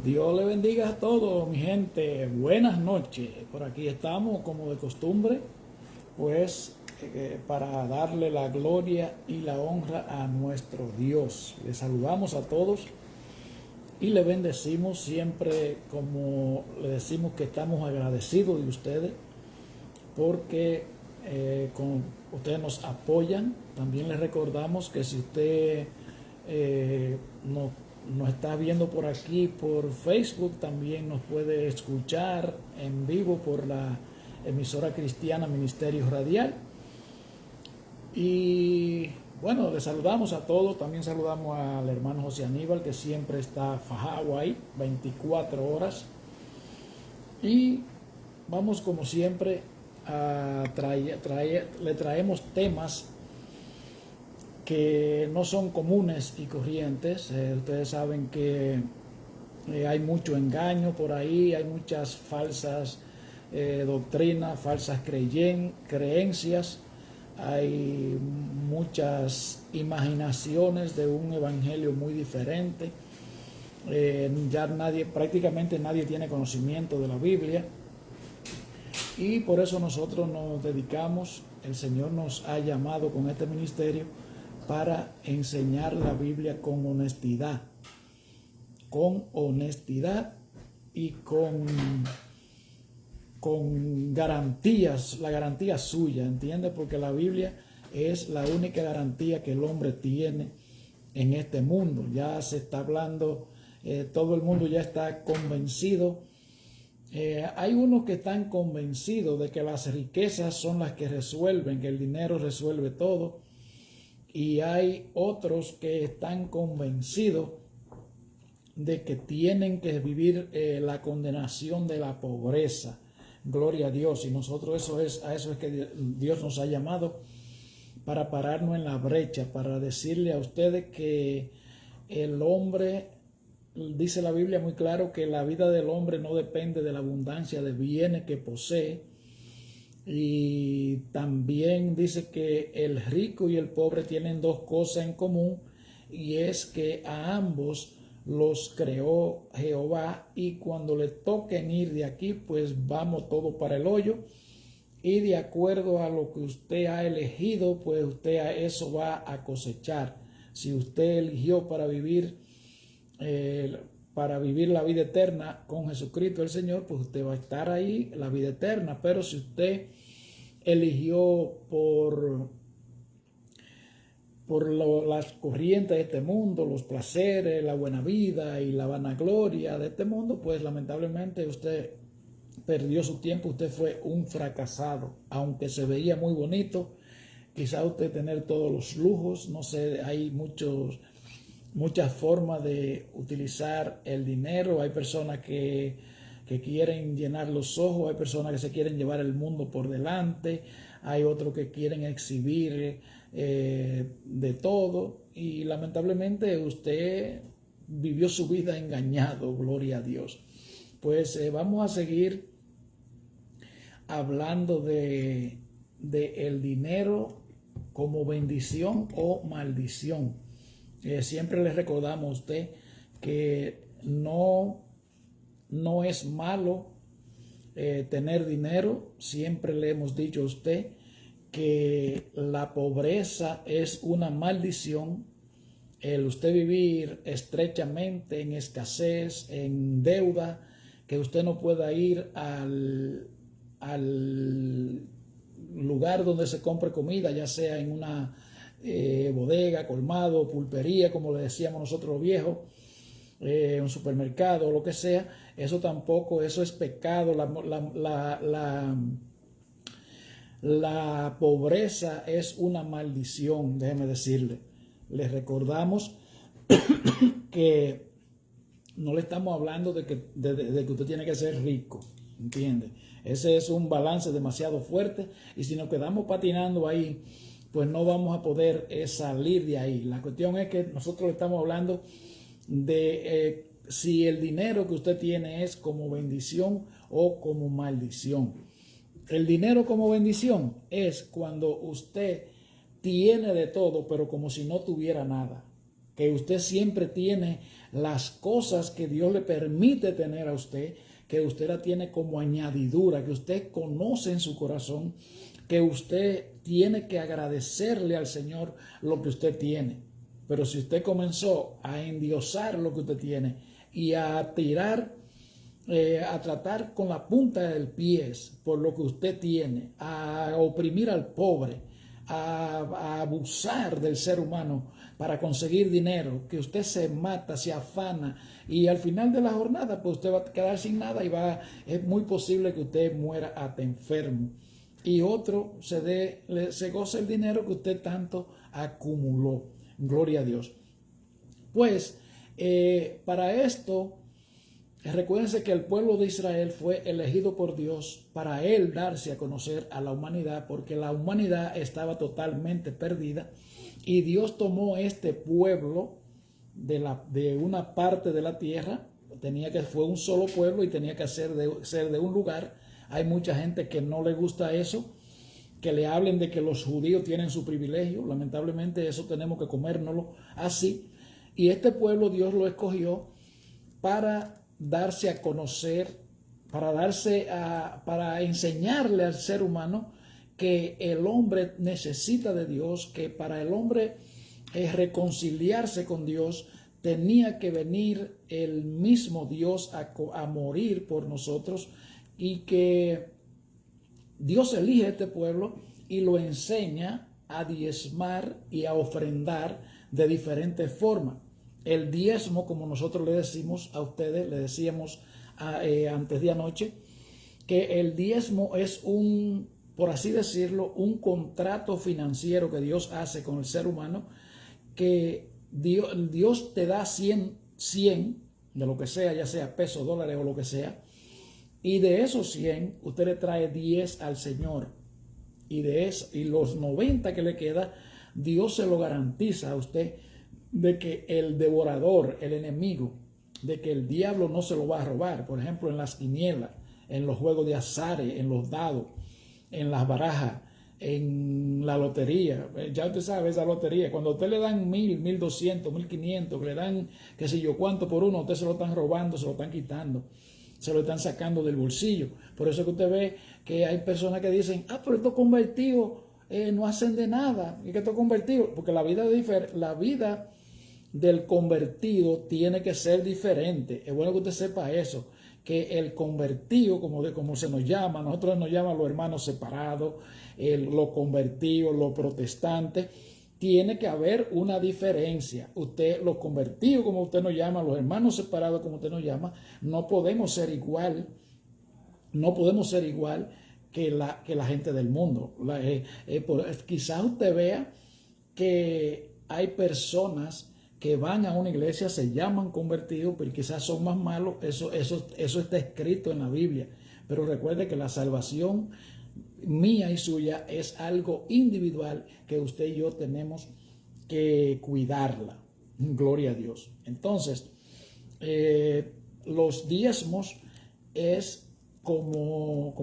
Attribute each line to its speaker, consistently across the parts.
Speaker 1: Dios le bendiga a todos, mi gente. Buenas noches. Por aquí estamos, como de costumbre, pues para darle la gloria y la honra a nuestro Dios. Le saludamos a todos y le bendecimos siempre, como le decimos que estamos agradecidos de ustedes porque ustedes nos apoyan. También les recordamos que si usted nos está viendo por aquí por Facebook, también nos puede escuchar en vivo por la emisora cristiana Ministerio Radial. Y bueno, les saludamos a todos. También saludamos al hermano José Aníbal, que siempre está fajado ahí 24 horas. Y vamos, como siempre, le traemos temas que no son comunes y corrientes. Ustedes saben que hay mucho engaño por ahí, hay muchas falsas doctrinas, falsas creencias, hay muchas imaginaciones de un evangelio muy diferente. Ya prácticamente nadie tiene conocimiento de la Biblia, y por eso nosotros nos dedicamos, el Señor nos ha llamado con este ministerio para enseñar la Biblia con honestidad y con garantías, la garantía suya, ¿entiende? Porque la Biblia es la única garantía que el hombre tiene en este mundo. Ya se está hablando, todo el mundo ya está convencido. Hay unos que están convencidos de que las riquezas son las que resuelven, que el dinero resuelve todo. Y hay otros que están convencidos de que tienen que vivir la condenación de la pobreza. Gloria a Dios. Y nosotros a eso es que Dios nos ha llamado, para pararnos en la brecha, para decirle a ustedes que el hombre, dice la Biblia muy claro, que la vida del hombre no depende de la abundancia de bienes que posee. Y también dice que el rico y el pobre tienen dos cosas en común, y es que a ambos los creó Jehová, y cuando le toquen ir de aquí, pues vamos todo para el hoyo, y de acuerdo a lo que usted ha elegido, pues usted a eso va a cosechar. Si usted eligió para vivir la vida eterna con Jesucristo el Señor, pues usted va a estar ahí, la vida eterna. Pero si usted eligió las corrientes de este mundo, los placeres, la buena vida y la vanagloria de este mundo, pues lamentablemente usted perdió su tiempo, usted fue un fracasado. Aunque se veía muy bonito, quizá usted tener todos los lujos, no sé, hay muchas formas de utilizar el dinero. Hay personas que quieren llenar los ojos, hay personas que se quieren llevar el mundo por delante, hay otros que quieren exhibir de todo, y lamentablemente usted vivió su vida engañado, gloria a Dios. Pues vamos a seguir hablando de el dinero como bendición o maldición. Siempre les recordamos a usted que no es malo tener dinero. Siempre le hemos dicho a usted que la pobreza es una maldición. El usted vivir estrechamente, en escasez, en deuda, que usted no pueda ir al lugar donde se compre comida, ya sea en una bodega, colmado, pulpería, como le decíamos nosotros los viejos, un supermercado o lo que sea. Eso tampoco, eso es pecado. La pobreza es una maldición, déjeme decirle. Les recordamos que no le estamos hablando de que usted tiene que ser rico, ¿entiende? Ese es un balance demasiado fuerte, y si nos quedamos patinando ahí, pues no vamos a poder salir de ahí. La cuestión es que nosotros estamos hablando de si el dinero que usted tiene es como bendición o como maldición. El dinero como bendición es cuando usted tiene de todo, pero como si no tuviera nada. que usted siempre tiene las cosas que Dios le permite tener a usted, que usted la tiene como añadidura, que usted conoce en su corazón, que usted tiene que agradecerle al Señor lo que usted tiene. Pero si usted comenzó a endiosar lo que usted tiene y a tirar, a tratar con la punta del pie por lo que usted tiene, a oprimir al pobre, a abusar del ser humano para conseguir dinero, que usted se mata, se afana y al final de la jornada pues usted va a quedar sin nada y es muy posible que usted muera hasta enfermo y otro se goce el dinero que usted tanto acumuló. Gloria a Dios. Pues para esto, recuérdense que el pueblo de Israel fue elegido por Dios para él darse a conocer a la humanidad, porque la humanidad estaba totalmente perdida y Dios tomó este pueblo de una parte de la tierra, fue un solo pueblo y tenía que ser de un lugar. Hay mucha gente que no le gusta eso, que le hablen de que los judíos tienen su privilegio. Lamentablemente eso tenemos que comérnoslo así. Y este pueblo Dios lo escogió para darse a conocer, para enseñarle al ser humano que el hombre necesita de Dios, que para el hombre reconciliarse con Dios tenía que venir el mismo Dios a morir por nosotros, y que Dios elige a este pueblo y lo enseña a diezmar y a ofrendar de diferentes formas. El diezmo, como nosotros le decimos a ustedes, le decíamos antes de anoche, que el diezmo es por así decirlo, un contrato financiero que Dios hace con el ser humano, que Dios te da 100 de lo que sea, ya sea pesos, dólares o lo que sea, y de esos 100 usted le trae 10 al Señor, y los 90 que le queda, Dios se lo garantiza a usted de que el devorador, el enemigo, de que el diablo no se lo va a robar. Por ejemplo, en las quinielas, en los juegos de azares, en los dados, en las barajas, en la lotería. Ya usted sabe esa lotería. Cuando a usted le dan 1000, 1200, 1500, que le dan qué sé yo cuánto por uno, a usted se lo están robando, se lo están quitando, se lo están sacando del bolsillo. Por eso es que usted ve que hay personas que dicen, pero estos convertidos no hacen de nada. ¿Y que estos convertidos? Porque la vida del convertido tiene que ser diferente. Es bueno que usted sepa eso, que el convertido, como se nos llama, nosotros nos llaman los hermanos separados, los convertidos, los protestantes, tiene que haber una diferencia. Los convertidos, como usted nos llama, los hermanos separados, como usted nos llama, no podemos ser igual que la gente del mundo. Quizás usted vea que hay personas que van a una iglesia, se llaman convertidos, pero quizás son más malos. Eso está escrito en la Biblia. Pero recuerde que la salvación mía y suya es algo individual, que usted y yo tenemos que cuidarla. Gloria a Dios. Entonces, los diezmos es como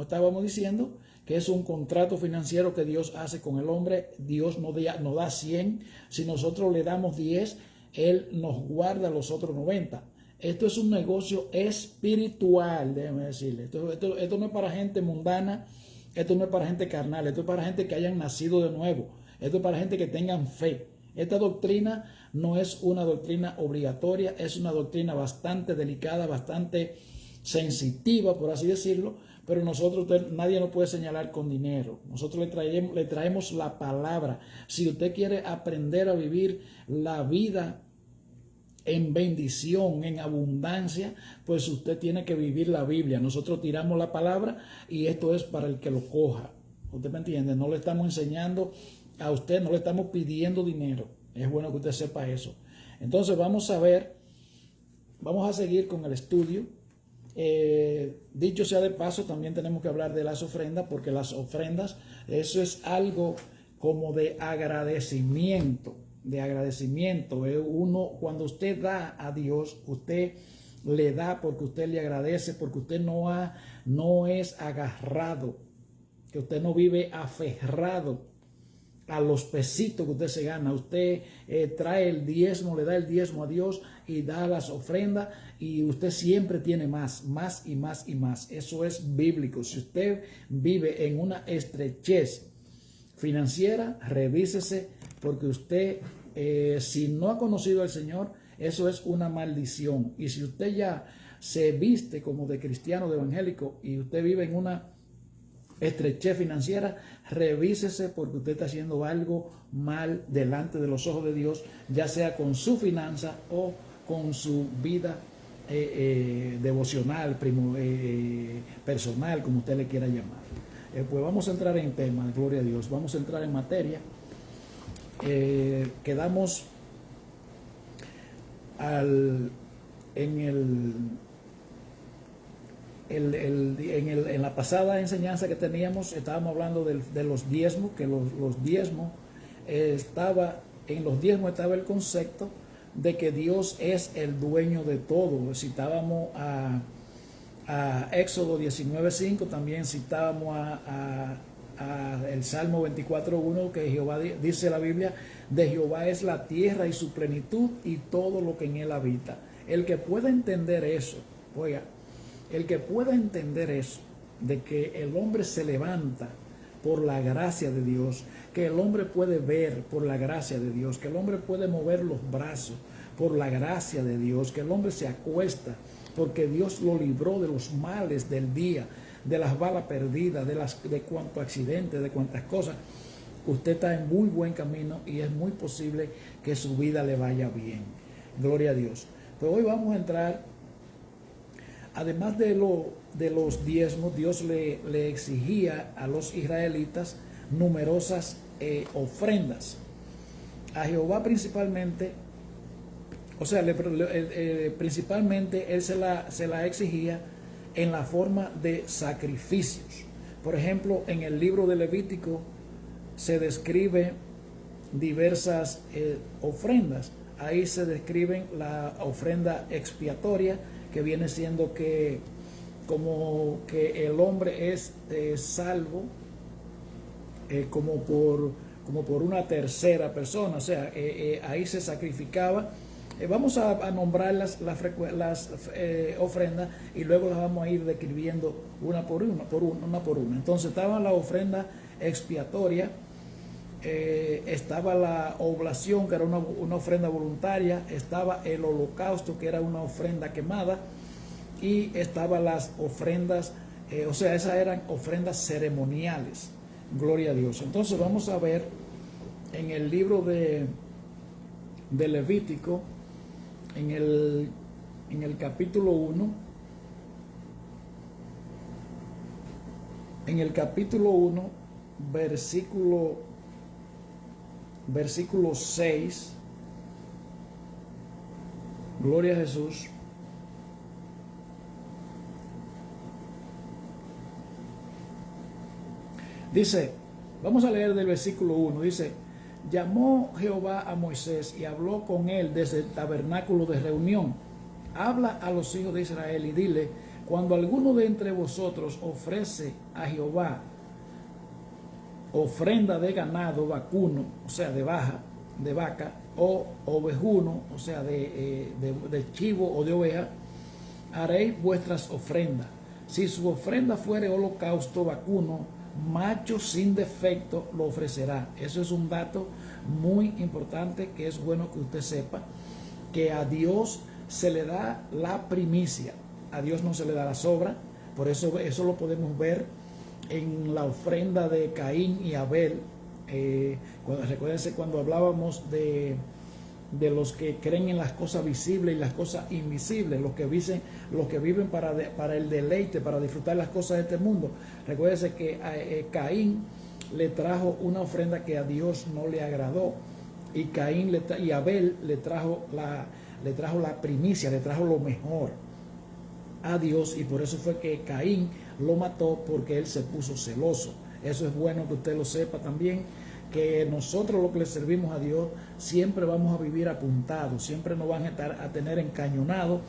Speaker 1: estábamos diciendo, que es un contrato financiero que Dios hace con el hombre. Dios nos da 100, si nosotros le damos 10, Él nos guarda los otros 90. Esto es un negocio espiritual, déjeme decirle. Esto no es para gente mundana, esto no es para gente carnal, esto es para gente que hayan nacido de nuevo, esto es para gente que tengan fe. Esta doctrina no es una doctrina obligatoria, es una doctrina bastante delicada, bastante sensitiva, por así decirlo, pero nadie nos puede señalar con dinero. Nosotros le traemos la palabra. Si usted quiere aprender a vivir la vida en bendición, en abundancia, pues usted tiene que vivir la Biblia. Nosotros tiramos la palabra y esto es para el que lo coja. ¿Usted me entiende? No le estamos enseñando a usted, no le estamos pidiendo dinero. Es bueno que usted sepa eso. Entonces vamos a seguir con el estudio. Dicho sea de paso, también tenemos que hablar de las ofrendas, porque las ofrendas, eso es algo como de agradecimiento. Cuando usted da a Dios, usted le da porque usted le agradece, porque usted no es agarrado, que usted no vive aferrado a los pesitos que usted se gana. Usted trae el diezmo, le da el diezmo a Dios y da las ofrendas y usted siempre tiene más y más y más. Eso es bíblico. Si usted vive en una estrechez financiera, revísese, porque usted, si no ha conocido al Señor, eso es una maldición. Y si usted ya se viste como de cristiano, de evangélico, y usted vive en una estrechez financiera, revísese, porque usted está haciendo algo mal delante de los ojos de Dios, ya sea con su finanza o con su vida devocional, personal, como usted le quiera llamar. Pues vamos a entrar en tema, gloria a Dios, vamos a entrar en materia. Quedamos en la pasada enseñanza que teníamos, estábamos hablando de los diezmos, que los diezmos en los diezmos estaba el concepto de que Dios es el dueño de todo. Citábamos a Éxodo 19:5, también citábamos a el Salmo 24:1, que Jehová, dice la Biblia, de Jehová es la tierra y su plenitud y todo lo que en él habita. El que pueda entender eso, oiga, el que pueda entender eso, de que el hombre se levanta por la gracia de Dios, que el hombre puede ver por la gracia de Dios, que el hombre puede mover los brazos por la gracia de Dios, que el hombre se acuesta porque Dios lo libró de los males del día, de las balas perdidas, de cuanto accidente, de cuantas cosas. Usted está en muy buen camino y es muy posible que su vida le vaya bien. Gloria a Dios. Pero hoy vamos a entrar, además de los diezmos, Dios le exigía a los israelitas numerosas ofrendas. A Jehová principalmente, o sea, principalmente él se la exigía en la forma de sacrificios. Por ejemplo, en el libro de Levítico se describe diversas ofrendas. Ahí se describen la ofrenda expiatoria, que viene siendo que como que el hombre es salvo como por una tercera persona. O sea, ahí se sacrificaba. Vamos a nombrar las ofrendas y luego las vamos a ir describiendo una por una. Entonces estaba la ofrenda expiatoria, estaba la oblación, que era una ofrenda voluntaria, estaba el holocausto, que era una ofrenda quemada, y estaban las ofrendas, o sea, esas eran ofrendas ceremoniales. Gloria a Dios. Entonces vamos a ver en el libro de Levítico, en el capítulo 1, versículo 6, gloria a Jesús. Dice, vamos a leer del versículo 1, dice: llamó Jehová a Moisés y habló con él desde el tabernáculo de reunión. Habla a los hijos de Israel y dile: cuando alguno de entre vosotros ofrece a Jehová ofrenda de ganado vacuno, o sea, de vaca, o ovejuno, o sea, de chivo o de oveja, haréis vuestras ofrendas. Si su ofrenda fuere holocausto vacuno, macho sin defecto lo ofrecerá. Eso es un dato muy importante que es bueno que usted sepa, que a Dios se le da la primicia, a Dios no se le da la sobra. Por eso lo podemos ver en la ofrenda de Caín y Abel. Recuérdense cuando hablábamos de los que creen en las cosas visibles y las cosas invisibles, los que viven para el deleite, para disfrutar las cosas de este mundo. Recuérdense que Caín le trajo una ofrenda que a Dios no le agradó, y Abel le trajo la primicia, le trajo lo mejor a Dios, y por eso fue que Caín lo mató, porque él se puso celoso. Eso es bueno que usted lo sepa también, que nosotros los que le servimos a Dios siempre vamos a vivir apuntados, siempre nos van a tener encañonados,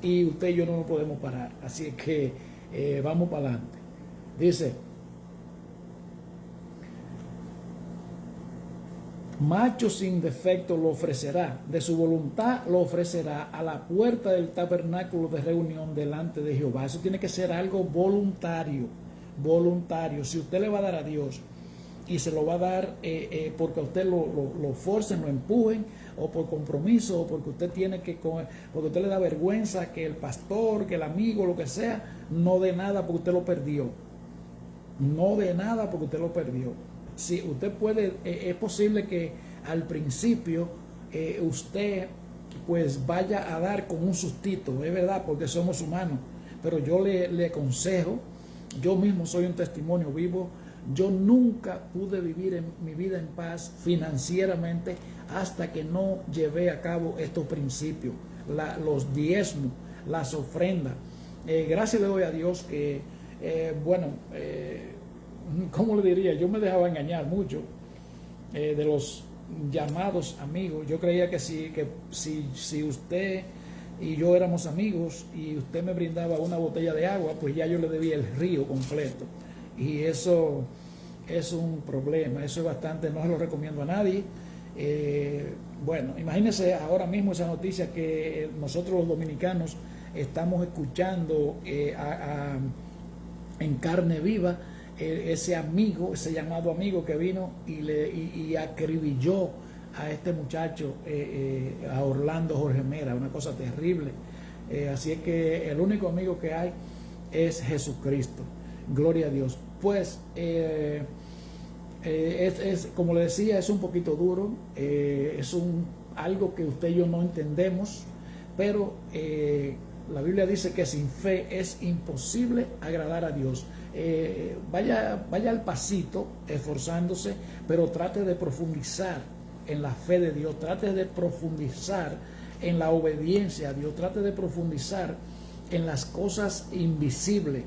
Speaker 1: y usted y yo no nos podemos parar. Así que vamos para adelante. Dice: macho sin defecto lo ofrecerá, de su voluntad lo ofrecerá a la puerta del tabernáculo de reunión delante de Jehová. Eso tiene que ser algo voluntario, voluntario. Si usted le va a dar a Dios y se lo va a dar porque a usted lo forcen, lo empujen, o por compromiso, o porque usted tiene que, porque usted le da vergüenza que el pastor, que el amigo, lo que sea, no dé nada porque usted lo perdió. No dé nada porque usted lo perdió. Si usted puede, es posible que al principio usted pues vaya a dar con un sustito, es verdad, porque somos humanos, pero yo le aconsejo, yo mismo soy un testimonio vivo. Yo nunca pude vivir en mi vida en paz financieramente hasta que no llevé a cabo estos principios, los diezmos, las ofrendas. Gracias le doy a Dios que, ¿cómo le diría? Yo me dejaba engañar mucho de los llamados amigos. Yo creía que si usted y yo éramos amigos y usted me brindaba una botella de agua, pues ya yo le debía el río completo. Y eso es un problema, eso es bastante, no se lo recomiendo a nadie. Imagínense ahora mismo esa noticia que nosotros los dominicanos estamos escuchando en carne viva, ese amigo, ese llamado amigo que vino y acribilló a este muchacho, a Orlando Jorge Mera, una cosa terrible. Así es que el único amigo que hay es Jesucristo. Gloria a Dios. Pues como le decía, es un poquito duro, es algo que usted y yo no entendemos, pero la Biblia dice que sin fe es imposible agradar a Dios. Vaya al pasito, esforzándose, pero trate de profundizar en la fe de Dios, trate de profundizar en la obediencia a Dios, trate de profundizar en las cosas invisibles.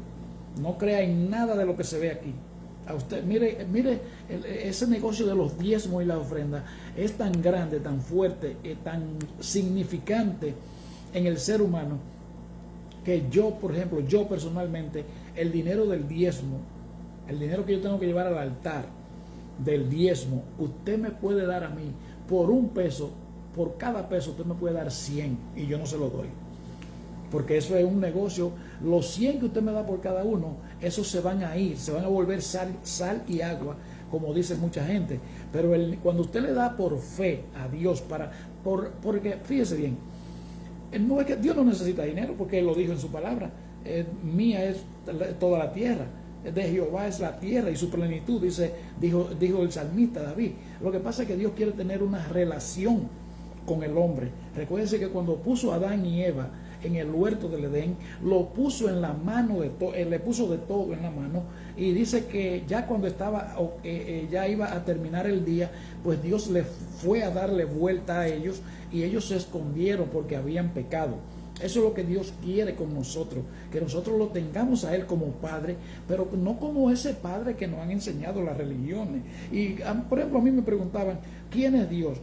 Speaker 1: No crea en nada de lo que se ve aquí. A usted, mire, ese negocio de los diezmos y la ofrenda es tan grande, tan fuerte, tan significante en el ser humano, que yo, por ejemplo, yo personalmente, el dinero del diezmo, el dinero que yo tengo que llevar al altar del diezmo, usted me puede dar a mí por $1, por cada peso usted me puede dar 100 y yo no se lo doy. Porque eso es un negocio. Los 100 que usted me da por cada uno, esos se van a ir, se van a volver sal y agua, como dice mucha gente. Pero cuando usted le da por fe a Dios, porque fíjese bien, no es que Dios no necesita dinero, porque Él lo dijo en su palabra. Mía es toda la tierra, de Jehová es la tierra y su plenitud, dijo el salmista David. Lo que pasa es que Dios quiere tener una relación con el hombre. Recuérdense que cuando puso a Adán y Eva en el huerto del Edén, lo puso en la mano le puso de todo en la mano, y dice que ya cuando ya iba a terminar el día, pues Dios le fue a darle vuelta a ellos y ellos se escondieron porque habían pecado. Eso es lo que Dios quiere con nosotros, que nosotros lo tengamos a Él como Padre, pero no como ese Padre que nos han enseñado las religiones. Y por ejemplo, a mí me preguntaban, ¿quién es Dios?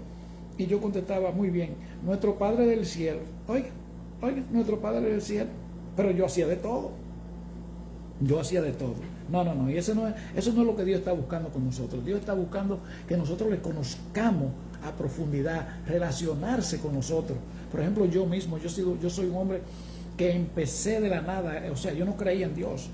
Speaker 1: Y yo contestaba muy bien, nuestro Padre del cielo. Oiga, nuestro Padre del cielo. Pero yo hacía de todo. Yo hacía de todo. No. Y eso no es lo que Dios está buscando con nosotros. Dios está buscando que nosotros le conozcamos a profundidad, relacionarse con nosotros. Por ejemplo, yo mismo, yo soy un hombre que empecé de la nada. O sea, yo no creía en Dios.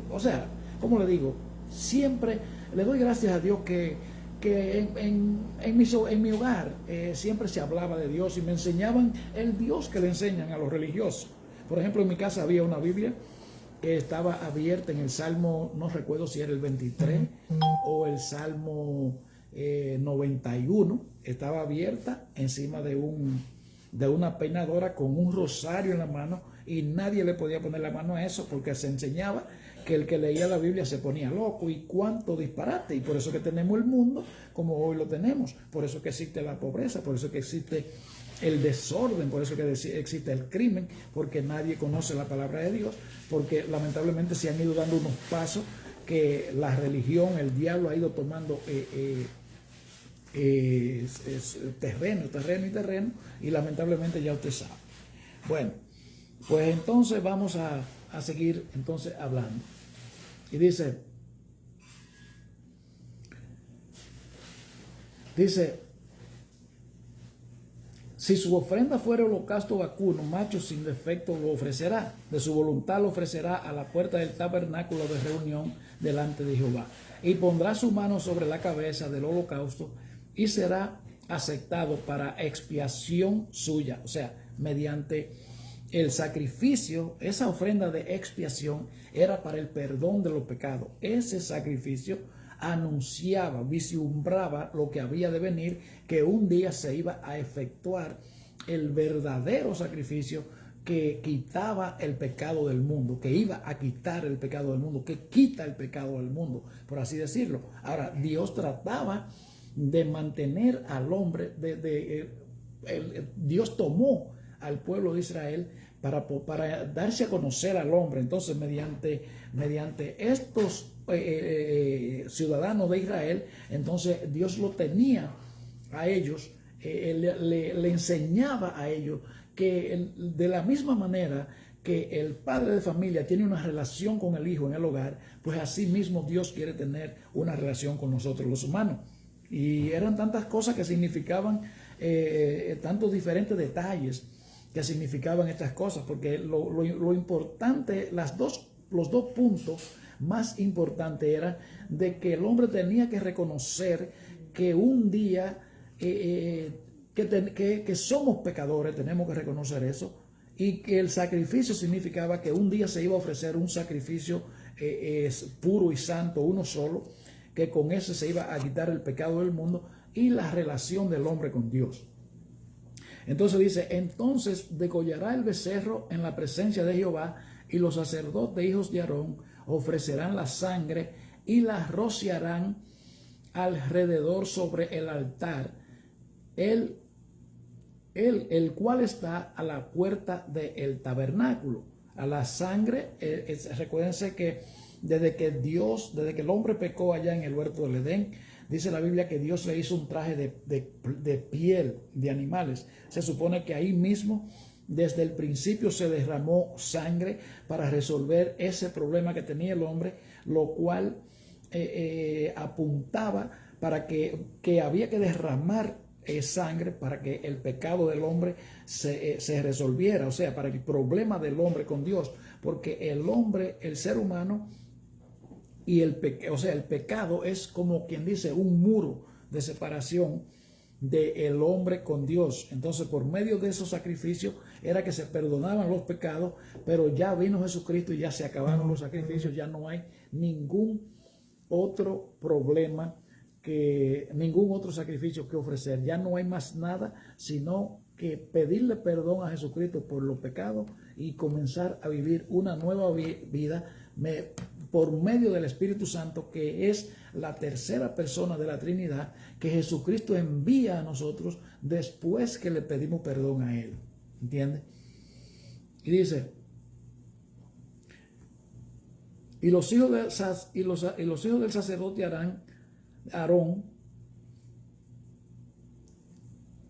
Speaker 1: O sea, ¿cómo le digo? Siempre le doy gracias a Dios que en mi hogar siempre se hablaba de Dios y me enseñaban el Dios que le enseñan a los religiosos. Por ejemplo, en mi casa había una Biblia que estaba abierta en el Salmo, no recuerdo si era el 23 o el Salmo 91, estaba abierta encima de una peinadora con un rosario en la mano, y nadie le podía poner la mano a eso porque se enseñaba que el que leía la Biblia se ponía loco. Y cuánto disparate. Y por eso que tenemos el mundo como hoy lo tenemos, por eso que existe la pobreza, por eso que existe el desorden, por eso que existe el crimen, porque nadie conoce la palabra de Dios, porque lamentablemente se han ido dando unos pasos que la religión, el diablo ha ido tomando terreno, y lamentablemente ya usted sabe. Bueno, pues entonces vamos a seguir entonces hablando. Y dice, Si su ofrenda fuera holocausto vacuno, macho sin defecto lo ofrecerá. De su voluntad lo ofrecerá a la puerta del tabernáculo de reunión delante de Jehová. Y pondrá su mano sobre la cabeza del holocausto y será aceptado para expiación suya. O sea, mediante el sacrificio, esa ofrenda de expiación era para el perdón de los pecados. Ese sacrificio anunciaba, vislumbraba lo que había de venir, que un día se iba a efectuar el verdadero sacrificio que quitaba el pecado del mundo, que iba a quitar el pecado del mundo, que quita el pecado del mundo, por así decirlo. Ahora, Dios trataba de mantener al hombre, Dios tomó al pueblo de Israel para darse a conocer al hombre. Entonces, mediante estos ciudadanos de Israel, entonces Dios lo tenía a ellos, le enseñaba a ellos que de la misma manera que el padre de familia tiene una relación con el hijo en el hogar, pues así mismo Dios quiere tener una relación con nosotros los humanos. Y eran tantas cosas que significaban, tantos diferentes detalles que significaban estas cosas, porque lo importante, los dos puntos más importantes eran de que el hombre tenía que reconocer que un día, que somos pecadores, tenemos que reconocer eso, y que el sacrificio significaba que un día se iba a ofrecer un sacrificio puro y santo, uno solo, que con ese se iba a quitar el pecado del mundo y la relación del hombre con Dios. Entonces dice, entonces degollará el becerro en la presencia de Jehová, y los sacerdotes hijos de Aarón ofrecerán la sangre y la rociarán alrededor sobre el altar, el cual está a la puerta del tabernáculo. A la sangre, recuérdense que desde que el hombre pecó allá en el huerto del Edén, dice la Biblia que Dios le hizo un traje de piel de animales. Se supone que ahí mismo, desde el principio, se derramó sangre para resolver ese problema que tenía el hombre, lo cual apuntaba para que había que derramar sangre para que el pecado del hombre se resolviera, o sea, para el problema del hombre con Dios, porque el hombre, el ser humano, y el pecado es como quien dice un muro de separación del hombre con Dios. Entonces, por medio de esos sacrificios era que se perdonaban los pecados, pero ya vino Jesucristo y ya se acabaron los sacrificios, ya no hay ningún otro problema, ningún otro sacrificio que ofrecer. Ya no hay más nada sino que pedirle perdón a Jesucristo por los pecados y comenzar a vivir una nueva vida por medio del Espíritu Santo, que es la tercera persona de la Trinidad, que Jesucristo envía a nosotros después que le pedimos perdón a Él. ¿Entiende? Y dice, y los hijos del sacerdote Aarón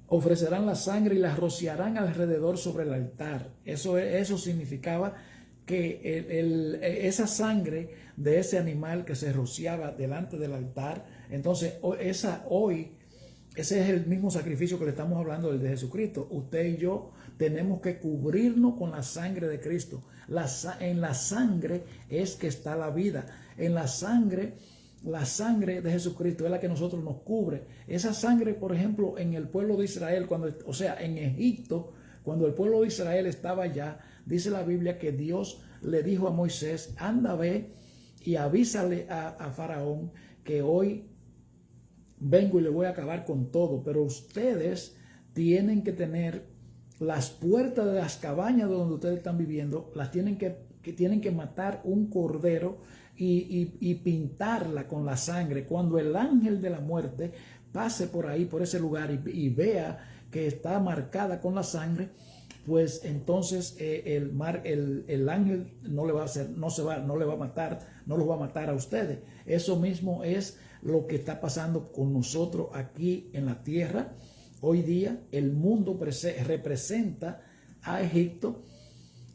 Speaker 1: ofrecerán la sangre y la rociarán alrededor sobre el altar. Eso significaba que esa sangre de ese animal que se rociaba delante del altar, entonces ese es el mismo sacrificio que le estamos hablando, el de Jesucristo. Usted y yo tenemos que cubrirnos con la sangre de Cristo. En la sangre es que está la vida. En la sangre de Jesucristo es la que nosotros nos cubre. Esa sangre, por ejemplo, en el pueblo de Israel, en Egipto, cuando el pueblo de Israel estaba allá, dice la Biblia que Dios le dijo a Moisés, anda, ve y avísale a Faraón que hoy vengo y le voy a acabar con todo, pero ustedes tienen que tener las puertas de las cabañas donde ustedes están viviendo, tienen que matar un cordero y pintarla con la sangre. Cuando el ángel de la muerte pase por ahí, por ese lugar, y vea que está marcada con la sangre, pues entonces el ángel no le va a matar, no los va a matar a ustedes. Eso mismo es lo que está pasando con nosotros aquí en la tierra. Hoy día el mundo representa a Egipto,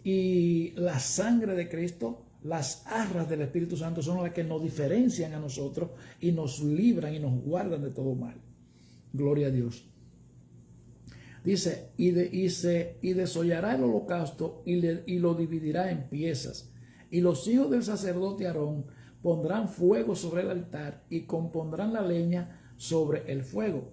Speaker 1: y la sangre de Cristo, las arras del Espíritu Santo son las que nos diferencian a nosotros y nos libran y nos guardan de todo mal. Gloria a Dios. Dice, y desollará el holocausto y lo dividirá en piezas. Y los hijos del sacerdote Aarón pondrán fuego sobre el altar y compondrán la leña sobre el fuego.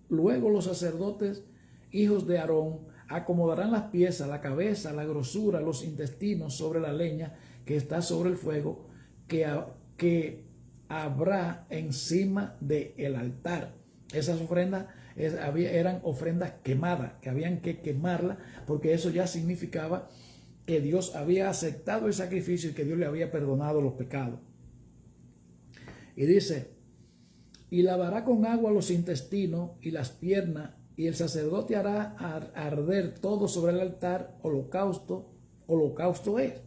Speaker 1: Luego los sacerdotes, hijos de Aarón, acomodarán las piezas, la cabeza, la grosura, los intestinos sobre la leña que está sobre el fuego que habrá encima del altar. Esas ofrendas eran ofrendas quemadas, que habían que quemarlas, porque eso ya significaba que Dios había aceptado el sacrificio y que Dios le había perdonado los pecados. Y dice, y lavará con agua los intestinos y las piernas, y el sacerdote hará arder todo sobre el altar. Holocausto es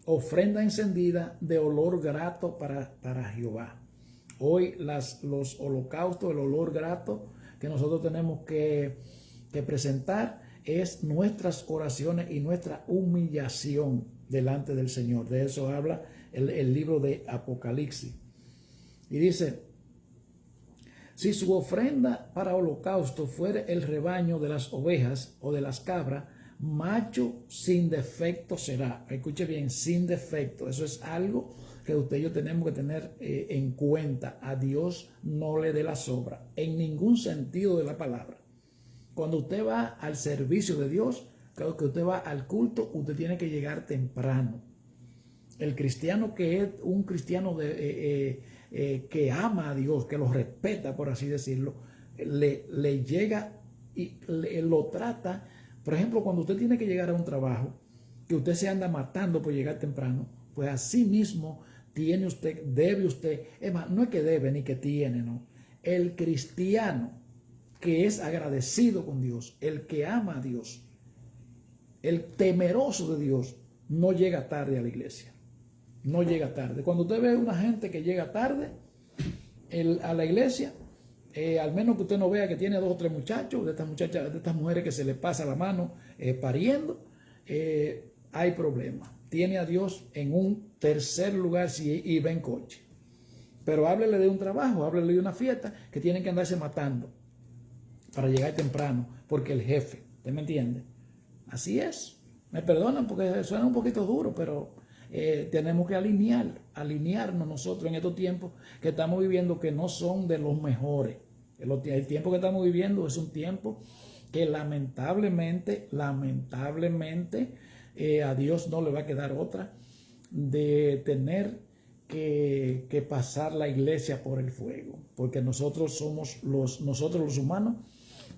Speaker 1: ofrenda encendida de olor grato para Jehová. Hoy los holocaustos, el olor grato que nosotros tenemos que presentar es nuestras oraciones y nuestra humillación delante del Señor. De eso habla el libro de Apocalipsis. Y dice, si su ofrenda para holocausto fuere el rebaño de las ovejas o de las cabras, macho sin defecto será. Escuche bien, sin defecto. Eso es algo que usted y yo tenemos que tener en cuenta. A Dios no le dé la sobra, en ningún sentido de la palabra. Cuando usted va al servicio de Dios, creo que usted va al culto, usted tiene que llegar temprano. El cristiano que es un cristiano que ama a Dios, que lo respeta, por así decirlo, le llega y lo trata. Por ejemplo, cuando usted tiene que llegar a un trabajo, que usted se anda matando por llegar temprano, pues así mismo debe usted, es más, no es que debe ni que tiene, no. El cristiano que es agradecido con Dios, el que ama a Dios, el temeroso de Dios, no llega tarde a la iglesia. No llega tarde. Cuando usted ve a una gente que llega tarde a la iglesia, al menos que usted no vea que tiene 2 o 3 muchachos, de estas mujeres que se le pasa la mano pariendo, hay problema. Tiene a Dios en un tercer lugar y va en coche. Pero háblele de un trabajo, háblele de una fiesta que tienen que andarse matando para llegar temprano, porque el jefe, ¿usted me entiende? Así es. Me perdonan porque suena un poquito duro, pero tenemos que alinearnos nosotros en estos tiempos que estamos viviendo, que no son de los mejores. El tiempo que estamos viviendo es un tiempo que lamentablemente a Dios no le va a quedar otra de tener que pasar la iglesia por el fuego, porque nosotros los humanos,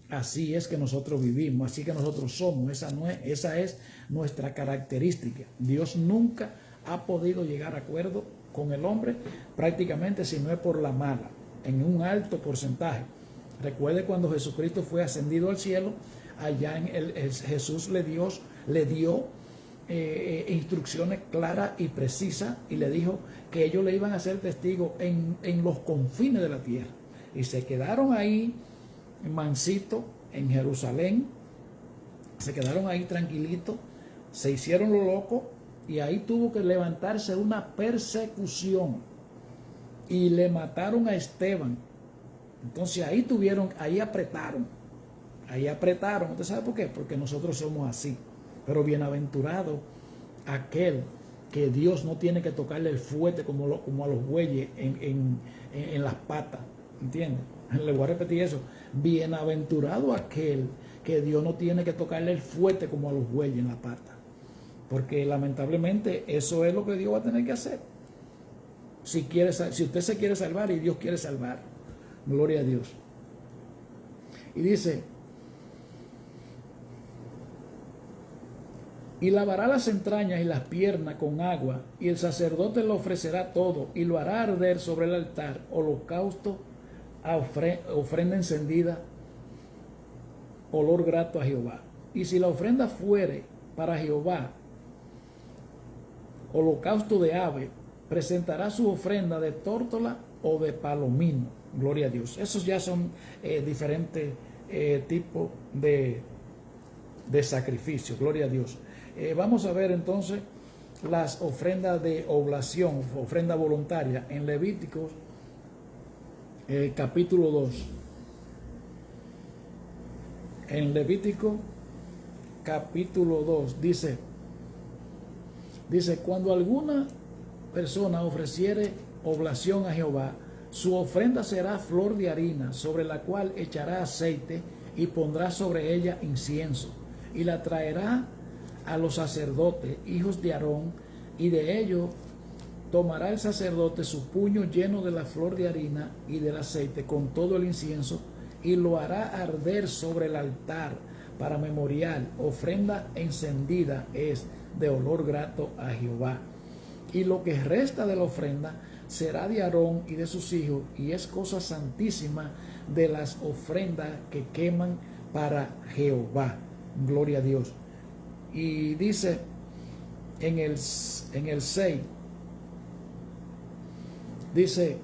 Speaker 1: así es que nosotros vivimos, así que nosotros somos. Esa es nuestra característica. Dios nunca ha podido llegar a acuerdo con el hombre, prácticamente, si no es por la mala, en un alto porcentaje. Recuerde cuando Jesucristo fue ascendido al cielo, allá Jesús le dio instrucciones claras y precisas, y le dijo que ellos le iban a ser testigos en los confines de la tierra. Y se quedaron ahí mansito en Jerusalén, se quedaron ahí tranquilitos, se hicieron lo loco, y ahí tuvo que levantarse una persecución y le mataron a Esteban. Entonces ahí apretaron. ¿Usted sabe por qué? Porque nosotros somos así. Pero bienaventurado aquel que Dios no tiene que tocarle el fuete como a los bueyes en las patas, ¿entiendes? Le voy a repetir eso. Bienaventurado aquel que Dios no tiene que tocarle el fuete como a los bueyes en la pata. Porque lamentablemente eso es lo que Dios va a tener que hacer. Si usted se quiere salvar y Dios quiere salvar. Gloria a Dios. Y dice, y lavará las entrañas y las piernas con agua, y el sacerdote lo ofrecerá todo, y lo hará arder sobre el altar, holocausto, ofrenda encendida, olor grato a Jehová. Y si la ofrenda fuere para Jehová holocausto de ave, presentará su ofrenda de tórtola o de palomino. Gloria a Dios. Esos ya son diferentes tipos de sacrificios. Gloria a Dios. Vamos a ver entonces las ofrendas de oblación, ofrenda voluntaria, en Levíticos capítulo 2. En Levítico capítulo 2 dice, cuando alguna persona ofreciere oblación a Jehová, su ofrenda será flor de harina, sobre la cual echará aceite y pondrá sobre ella incienso, y la traerá a los sacerdotes, hijos de Aarón, y de ello tomará el sacerdote su puño lleno de la flor de harina y del aceite con todo el incienso, y lo hará arder sobre el altar para memorial. Ofrenda encendida es de olor grato a Jehová. Y lo que resta de la ofrenda será de Aarón y de sus hijos, y es cosa santísima de las ofrendas que queman para Jehová. Gloria a Dios. Y dice en el 6, dice,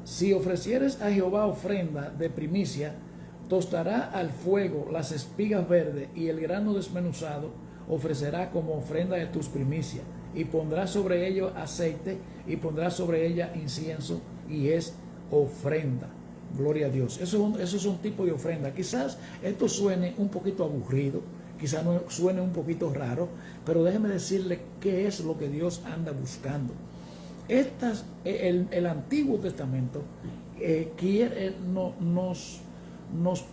Speaker 1: si ofrecieres a Jehová ofrenda de primicia, tostará al fuego las espigas verdes y el grano desmenuzado ofrecerá como ofrenda de tus primicias, y pondrá sobre ello aceite y pondrá sobre ella incienso, y es ofrenda. Gloria a Dios. Eso es un tipo de ofrenda. Quizás esto suene un poquito aburrido, quizás no suene un poquito raro, pero déjeme decirle qué es lo que Dios anda buscando. El Antiguo Testamento nos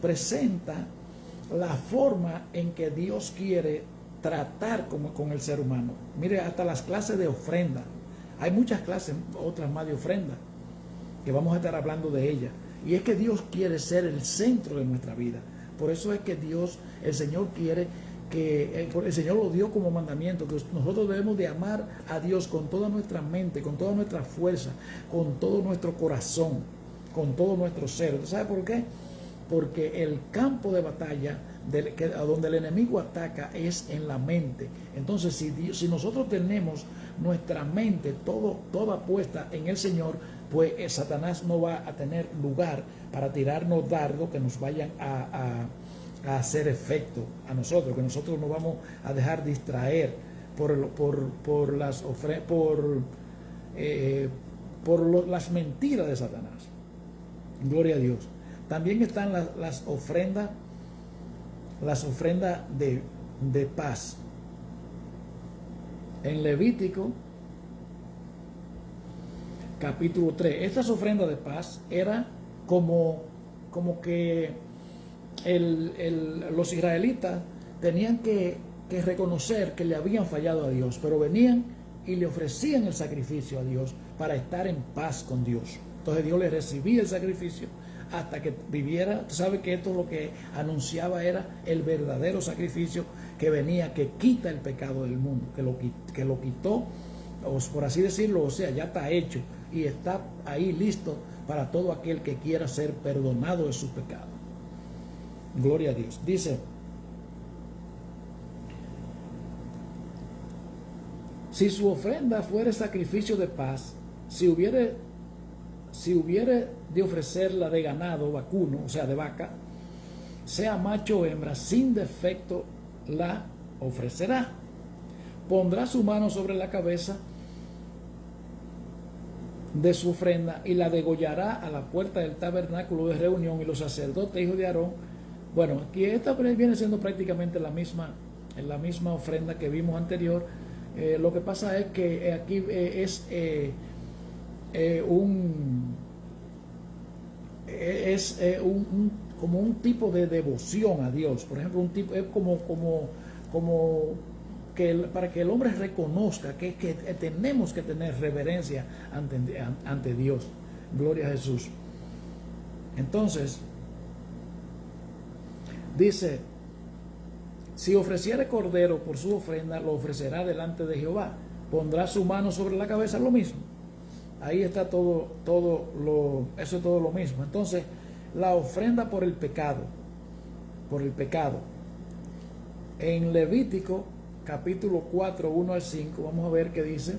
Speaker 1: presenta la forma en que Dios quiere tratar con el ser humano. Mire, hasta las clases de ofrenda. Hay muchas clases, otras más de ofrenda, que vamos a estar hablando de ellas. Y es que Dios quiere ser el centro de nuestra vida. Por eso es que el Señor quiere el Señor lo dio como mandamiento, que nosotros debemos de amar a Dios con toda nuestra mente, con toda nuestra fuerza, con todo nuestro corazón, con todo nuestro ser. ¿Usted sabe por qué? Porque el campo de batalla a donde el enemigo ataca es en la mente. Entonces, si nosotros tenemos nuestra mente toda puesta en el Señor, pues Satanás no va a tener lugar para tirarnos dardos que nos vayan a hacer efecto a nosotros, que nosotros nos vamos a dejar distraer por las mentiras de Satanás. Gloria a Dios. También están las ofrendas de paz. En Levítico capítulo 3, estas ofrendas de paz eran como que los israelitas tenían que reconocer que le habían fallado a Dios, pero venían y le ofrecían el sacrificio a Dios para estar en paz con Dios. Entonces Dios le recibía el sacrificio hasta que viviera. Sabe que esto lo que anunciaba era el verdadero sacrificio que venía, que quita el pecado del mundo, que lo quitó, por así decirlo, o sea, ya está hecho y está ahí listo para todo aquel que quiera ser perdonado de su pecado. Gloria a Dios. Dice, si su ofrenda fuere sacrificio de paz, si hubiere de ofrecerla de ganado vacuno, o sea, de vaca, sea macho o hembra, sin defecto la ofrecerá. Pondrá su mano sobre la cabeza de su ofrenda y la degollará a la puerta del tabernáculo de reunión, y los sacerdotes, hijos de Aarón. Bueno, aquí esta viene siendo prácticamente la misma ofrenda que vimos anterior. Lo que pasa es que aquí es como un tipo de devoción a Dios. Por ejemplo, es como para que el hombre reconozca que tenemos que tener reverencia ante Dios. Gloria a Jesús. Entonces, dice, si ofreciere cordero por su ofrenda, lo ofrecerá delante de Jehová. Pondrá su mano sobre la cabeza, lo mismo. Ahí está eso es todo lo mismo. Entonces, la ofrenda por el pecado. En Levítico capítulo 4, 1 al 5, vamos a ver qué dice.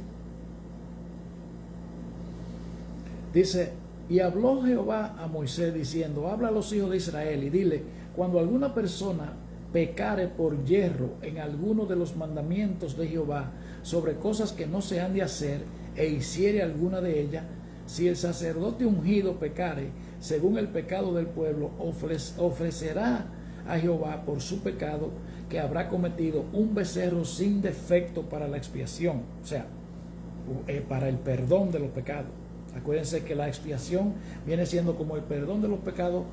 Speaker 1: Dice, y habló Jehová a Moisés diciendo, habla a los hijos de Israel y dile, cuando alguna persona pecare por yerro en alguno de los mandamientos de Jehová sobre cosas que no se han de hacer, e hiciere alguna de ellas, si el sacerdote ungido pecare, según el pecado del pueblo, ofrecerá a Jehová por su pecado que habrá cometido un becerro sin defecto para la expiación, o sea, para el perdón de los pecados. Acuérdense que la expiación viene siendo como el perdón de los pecados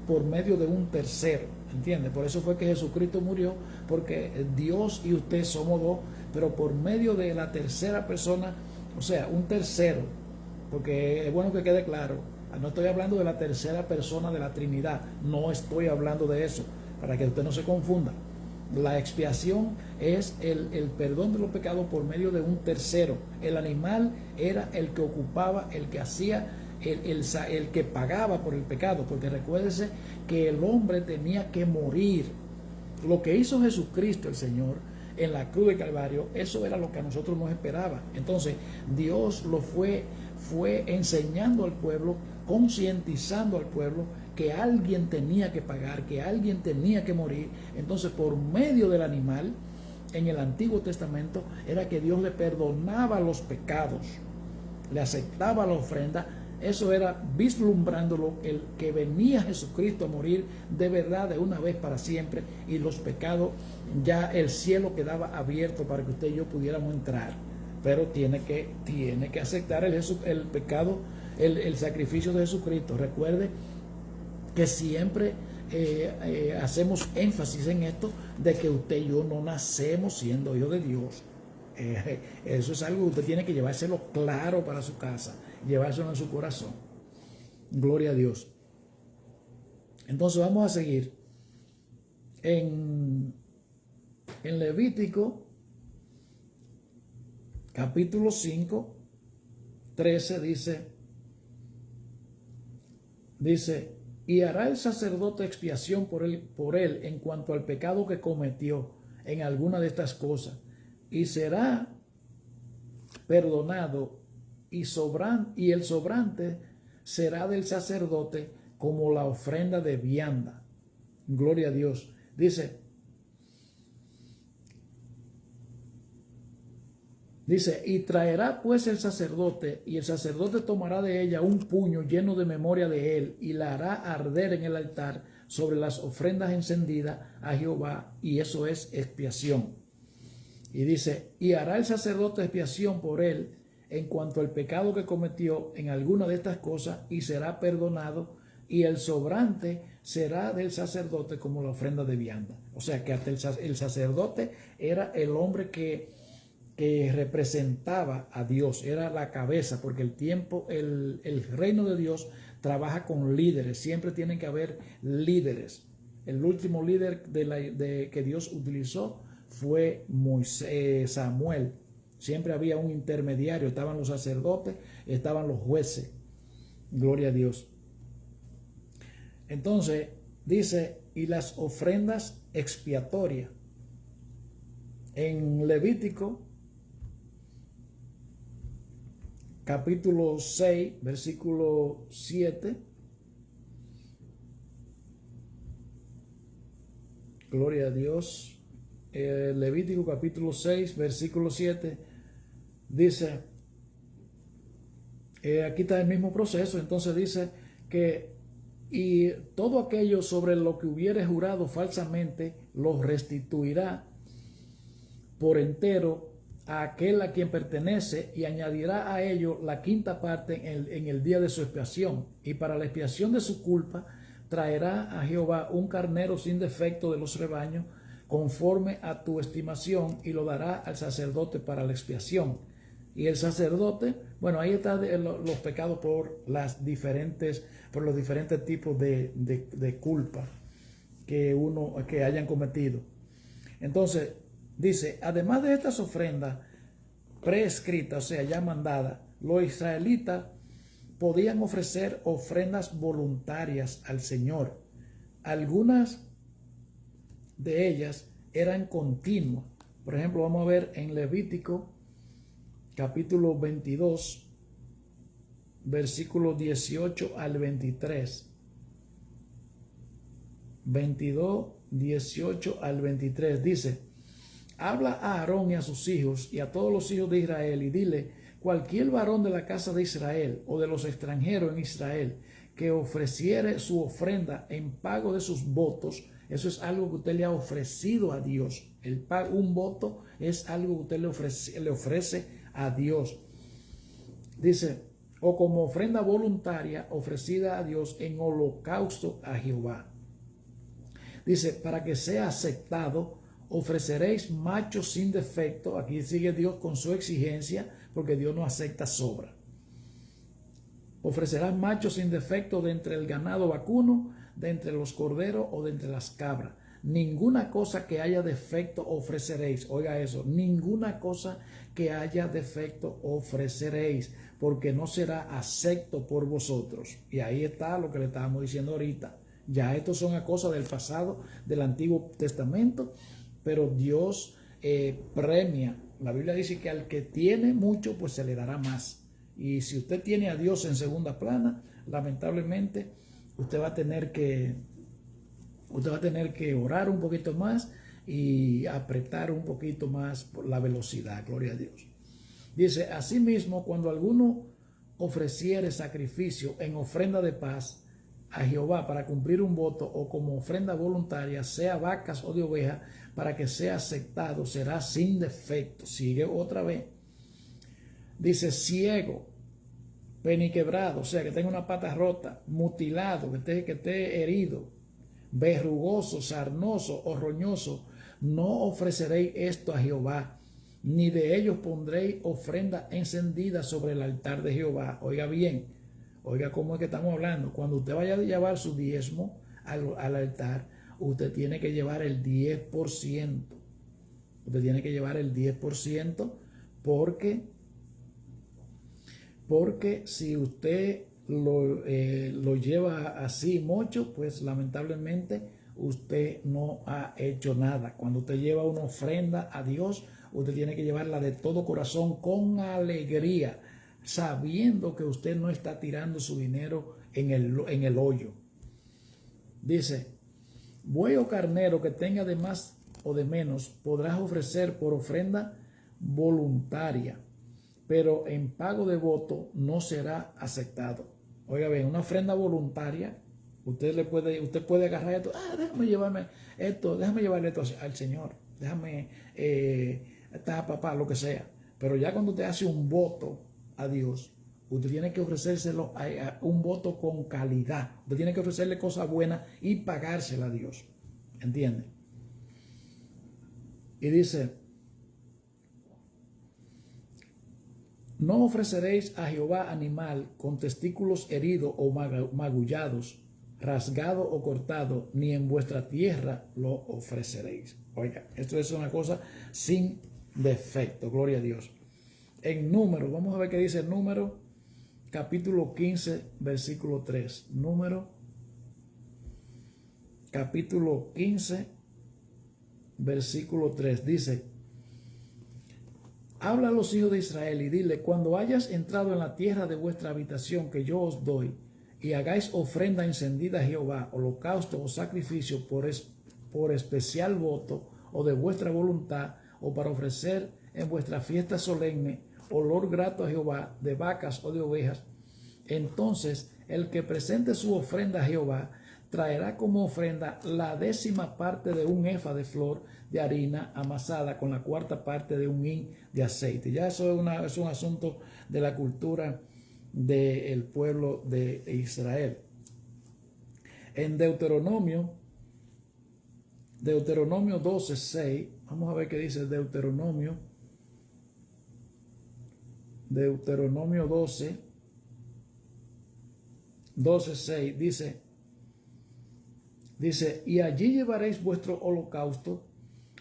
Speaker 1: por medio de un tercero, ¿entiende? Por eso fue que Jesucristo murió, porque Dios y usted somos dos, pero por medio de la tercera persona, o sea, un tercero, porque es bueno que quede claro, no estoy hablando de la tercera persona de la Trinidad, no estoy hablando de eso, para que usted no se confunda. La expiación es el perdón de los pecados por medio de un tercero. El animal era el que ocupaba, el que hacía, el que pagaba por el pecado, porque recuérdese que el hombre tenía que morir. Lo que hizo Jesucristo el Señor en la cruz de Calvario, eso era lo que a nosotros nos esperaba. Entonces Dios lo fue enseñando al pueblo, concientizando al pueblo que alguien tenía que pagar, que alguien tenía que morir. Entonces, por medio del animal, en el Antiguo Testamento, era que Dios le perdonaba los pecados, le aceptaba la ofrenda. Eso era vislumbrándolo, el que venía Jesucristo a morir de verdad de una vez para siempre, y los pecados, ya el cielo quedaba abierto para que usted y yo pudiéramos entrar. Pero tiene que aceptar el pecado, el sacrificio de Jesucristo. Recuerde que siempre hacemos énfasis en esto, de que usted y yo no nacemos siendo hijos de Dios. Eso es algo que usted tiene que llevárselo claro para su casa, llevárselo en su corazón. Gloria a Dios. Entonces vamos a seguir en Levítico capítulo 5, 13 dice, y hará el sacerdote expiación por él en cuanto al pecado que cometió en alguna de estas cosas, y será perdonado, y el sobrante será del sacerdote como la ofrenda de vianda. Gloria a Dios. Dice, y traerá pues el sacerdote, y el sacerdote tomará de ella un puño lleno de memoria de él, y la hará arder en el altar sobre las ofrendas encendidas a Jehová, y eso es expiación. Y dice, y hará el sacerdote expiación por él en cuanto al pecado que cometió en alguna de estas cosas, y será perdonado, y el sobrante será del sacerdote como la ofrenda de vianda. O sea que hasta el sacerdote era el hombre que representaba a Dios, era la cabeza, porque el reino de Dios trabaja con líderes, siempre tienen que haber líderes. El último líder que Dios utilizó fue Samuel. Siempre había un intermediario, estaban los sacerdotes, estaban los jueces. Gloria a Dios. Entonces dice, y las ofrendas expiatorias. En Levítico capítulo 6, versículo 7. Gloria a Dios. Levítico capítulo 6, versículo 7. Dice, aquí está el mismo proceso. Entonces dice que, y todo aquello sobre lo que hubiere jurado falsamente, lo restituirá por entero a aquel a quien pertenece, y añadirá a ello la quinta parte en el día de su expiación, y para la expiación de su culpa traerá a Jehová un carnero sin defecto de los rebaños, conforme a tu estimación, y lo dará al sacerdote para la expiación. Y el sacerdote, bueno, ahí están los pecados por los diferentes tipos de culpa que hayan cometido. Entonces dice, además de estas ofrendas prescritas, o sea, ya mandadas, los israelitas podían ofrecer ofrendas voluntarias al Señor. Algunas de ellas eran continuas. Por ejemplo, vamos a ver en Levítico capítulo 22, versículos 18 al 23. 22, 18 al 23 dice, habla a Aarón y a sus hijos y a todos los hijos de Israel, y dile, cualquier varón de la casa de Israel o de los extranjeros en Israel que ofreciere su ofrenda en pago de sus votos, eso es algo que usted le ha ofrecido a Dios. Un voto es algo que usted le ofrece a Dios. Dice, o como ofrenda voluntaria ofrecida a Dios en holocausto a Jehová. Dice, para que sea aceptado, ofreceréis machos sin defecto. Aquí sigue Dios con su exigencia, porque Dios no acepta sobra. Ofrecerás machos sin defecto de entre el ganado vacuno, de entre los corderos o de entre las cabras. Ninguna cosa que haya defecto ofreceréis. Oiga eso, ninguna cosa que haya defecto ofreceréis, porque no será acepto por vosotros. Y ahí está lo que le estábamos diciendo ahorita. Ya estos son cosas del pasado, del Antiguo Testamento, pero Dios premia. La Biblia dice que al que tiene mucho, pues se le dará más. Y si usted tiene a Dios en segunda plana, lamentablemente usted va a tener que orar un poquito más y apretar un poquito más por la velocidad. Gloria a Dios. Dice, asimismo, cuando alguno ofreciere sacrificio en ofrenda de paz a Jehová para cumplir un voto o como ofrenda voluntaria, sea vacas o de ovejas, para que sea aceptado, será sin defecto. Sigue otra vez. Dice, ciego, peniquebrado, o sea, que tenga una pata rota, mutilado, que esté herido, verrugoso, sarnoso o roñoso, no ofreceréis esto a Jehová, ni de ellos pondréis ofrenda encendida sobre el altar de Jehová. Oiga bien, oiga cómo es que estamos hablando. Cuando usted vaya a llevar su diezmo al altar, usted tiene que llevar el 10%. Usted tiene que llevar el 10% porque si usted lo lleva así mucho, pues lamentablemente usted no ha hecho nada. Cuando usted lleva una ofrenda a Dios, usted tiene que llevarla de todo corazón, con alegría, sabiendo que usted no está tirando su dinero en el hoyo. Dice, buey o carnero que tenga de más o de menos, podrás ofrecer por ofrenda voluntaria, pero en pago de voto no será aceptado. Oiga bien, una ofrenda voluntaria, usted puede agarrar esto, déjame llevarle esto al Señor, déjame papá, lo que sea. Pero ya cuando usted hace un voto a Dios, usted tiene que ofrecérselo a un voto con calidad. Usted tiene que ofrecerle cosas buenas y pagársela a Dios. ¿Entiende? Y dice, no ofreceréis a Jehová animal con testículos heridos o magullados, rasgado o cortado, ni en vuestra tierra lo ofreceréis. Oiga, esto es una cosa sin defecto, gloria a Dios. En Número, vamos a ver qué dice Número, capítulo 15, versículo 3. Número, capítulo 15, versículo 3, dice, habla a los hijos de Israel y dile, cuando hayas entrado en la tierra de vuestra habitación que yo os doy, y hagáis ofrenda encendida a Jehová, holocausto o sacrificio por especial voto, o de vuestra voluntad, o para ofrecer en vuestra fiesta solemne, olor grato a Jehová, de vacas o de ovejas, entonces el que presente su ofrenda a Jehová, traerá como ofrenda la 10ª parte de un efa de flor de harina amasada con la 4ª parte de un hin de aceite. Ya eso es un asunto de la cultura del pueblo de Israel. En Deuteronomio 12:6, vamos a ver qué dice Deuteronomio 12:6, dice, y allí llevaréis vuestro holocausto,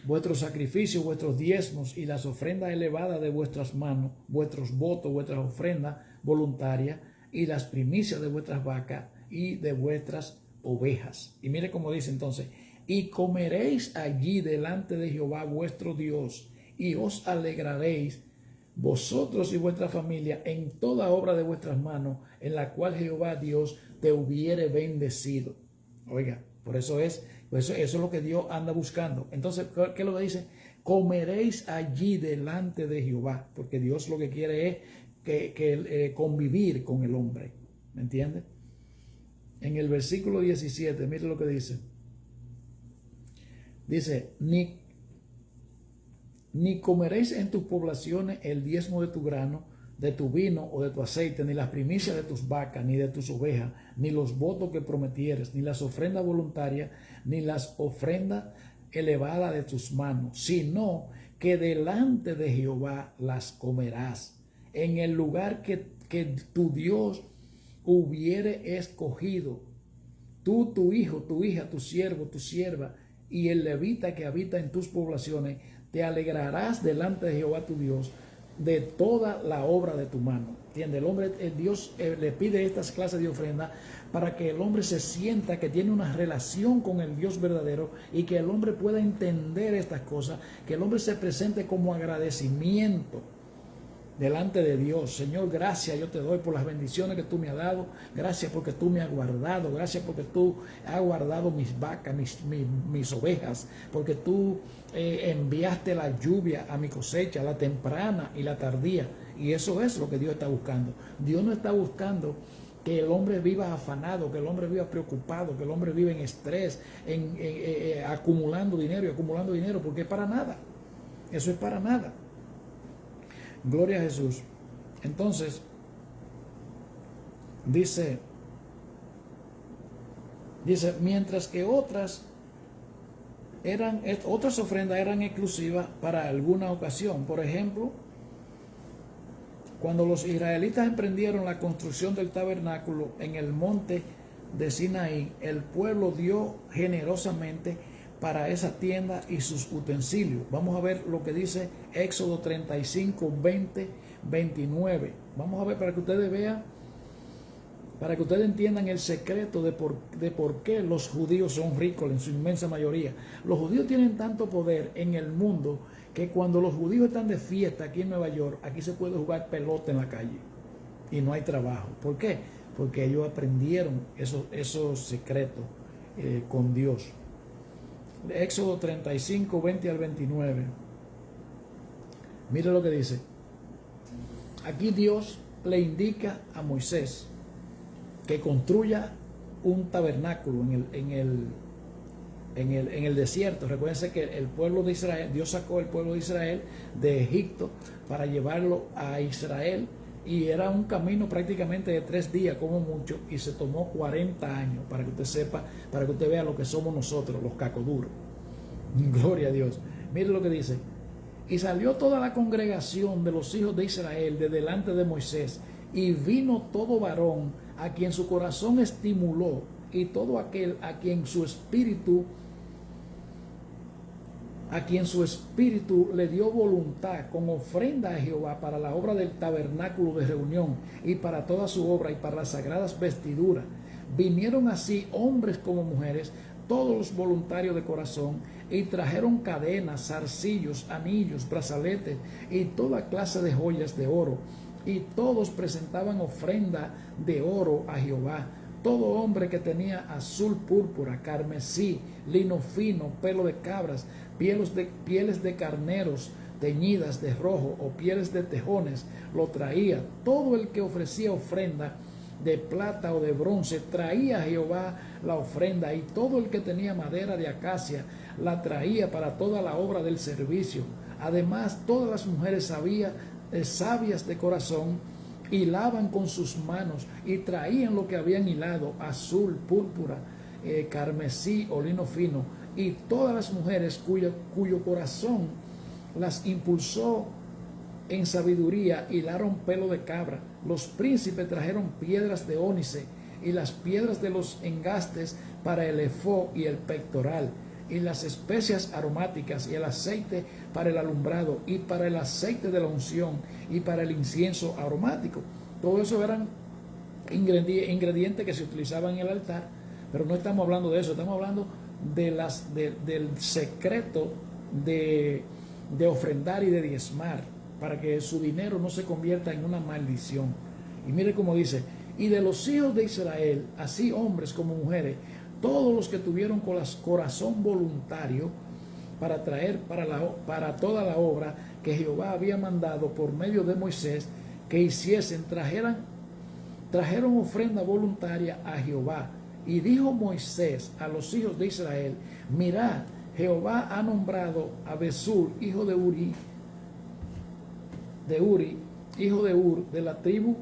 Speaker 1: vuestros sacrificios, vuestros diezmos y las ofrendas elevadas de vuestras manos, vuestros votos, vuestras ofrendas voluntarias y las primicias de vuestras vacas y de vuestras ovejas. Y mire cómo dice entonces, y comeréis allí delante de Jehová vuestro Dios, y os alegraréis vosotros y vuestra familia en toda obra de vuestras manos, en la cual Jehová Dios te hubiere bendecido. Oiga, eso es lo que Dios anda buscando. Entonces, ¿qué es lo que dice? Comeréis allí delante de Jehová, porque Dios lo que quiere es convivir con el hombre. ¿Me entiende? En el versículo 17, mire lo que dice. Dice, ni comeréis en tus poblaciones el diezmo de tu grano, de tu vino o de tu aceite, ni las primicias de tus vacas, ni de tus ovejas, ni los votos que prometieres, ni las ofrendas voluntarias, ni las ofrendas elevadas de tus manos, sino que delante de Jehová las comerás, en el lugar que tu Dios hubiere escogido, tú, tu hijo, tu hija, tu siervo, tu sierva, y el levita que habita en tus poblaciones, te alegrarás delante de Jehová tu Dios de toda la obra de tu mano. ¿Entiende? Dios le pide estas clases de ofrenda para que el hombre se sienta que tiene una relación con el Dios verdadero y que el hombre pueda entender estas cosas, que el hombre se presente como agradecimiento delante de Dios. Señor, gracias yo te doy por las bendiciones que tú me has dado, gracias porque tú me has guardado, gracias porque tú has guardado mis vacas, mis ovejas, porque tú enviaste la lluvia a mi cosecha, la temprana y la tardía, y eso es lo que Dios está buscando. Dios no está buscando que el hombre viva afanado, que el hombre viva preocupado, que el hombre viva en estrés, acumulando dinero, porque es para nada, eso es para nada. Gloria a Jesús. Entonces, dice, mientras que otras ofrendas eran exclusivas para alguna ocasión. Por ejemplo, cuando los israelitas emprendieron la construcción del tabernáculo en el monte de Sinaí, el pueblo dio generosamente para esa tienda y sus utensilios. Vamos a ver lo que dice Éxodo 35, 20, 29. Vamos a ver para que ustedes vean, para que ustedes entiendan el secreto de por qué los judíos son ricos en su inmensa mayoría. Los judíos tienen tanto poder en el mundo que cuando los judíos están de fiesta aquí en Nueva York, aquí se puede jugar pelota en la calle y no hay trabajo. ¿Por qué? Porque ellos aprendieron esos secretos con Dios. Éxodo 35, 20 al 29. Mire lo que dice. Aquí Dios le indica a Moisés que construya un tabernáculo en el desierto. Recuérdense que el pueblo de Israel, Dios sacó el pueblo de Israel de Egipto para llevarlo a Israel, y era un camino prácticamente de 3 días como mucho, y se tomó 40 años, para que usted sepa, para que usted vea lo que somos nosotros, los cacoduros. Gloria a Dios. Mire lo que dice. Y salió toda la congregación de los hijos de Israel de delante de Moisés, y vino todo varón a quien su corazón estimuló, y todo aquel a quien su espíritu le dio voluntad, con ofrenda a Jehová para la obra del tabernáculo de reunión y para toda su obra y para las sagradas vestiduras. Vinieron así hombres como mujeres, todos los voluntarios de corazón, y trajeron cadenas, zarcillos, anillos, brazaletes y toda clase de joyas de oro. Y todos presentaban ofrenda de oro a Jehová. Todo hombre que tenía azul, púrpura, carmesí, lino fino, pelo de cabras, pieles de carneros teñidas de rojo o pieles de tejones, lo traía. Todo el que ofrecía ofrenda de plata o de bronce traía a Jehová la ofrenda, y todo el que tenía madera de acacia la traía para toda la obra del servicio. Además, todas las mujeres sabias de corazón hilaban con sus manos y traían lo que habían hilado, azul, púrpura, carmesí o lino fino. Y todas las mujeres cuyo corazón las impulsó en sabiduría hilaron pelo de cabra. Los príncipes trajeron piedras de ónice y las piedras de los engastes para el efod y el pectoral, y las especias aromáticas y el aceite para el alumbrado y para el aceite de la unción y para el incienso aromático. Todo eso eran ingredientes que se utilizaban en el altar, pero no estamos hablando de eso, estamos hablando del secreto de ofrendar y de diezmar, para que su dinero no se convierta en una maldición. Y mire cómo dice: y de los hijos de Israel, así hombres como mujeres, todos los que tuvieron corazón voluntario para traer para toda la obra que Jehová había mandado por medio de Moisés, que hiciesen, trajeron ofrenda voluntaria a Jehová. Y dijo Moisés a los hijos de Israel: mirad, Jehová ha nombrado a Besur, hijo de Uri, hijo de Ur, de la tribu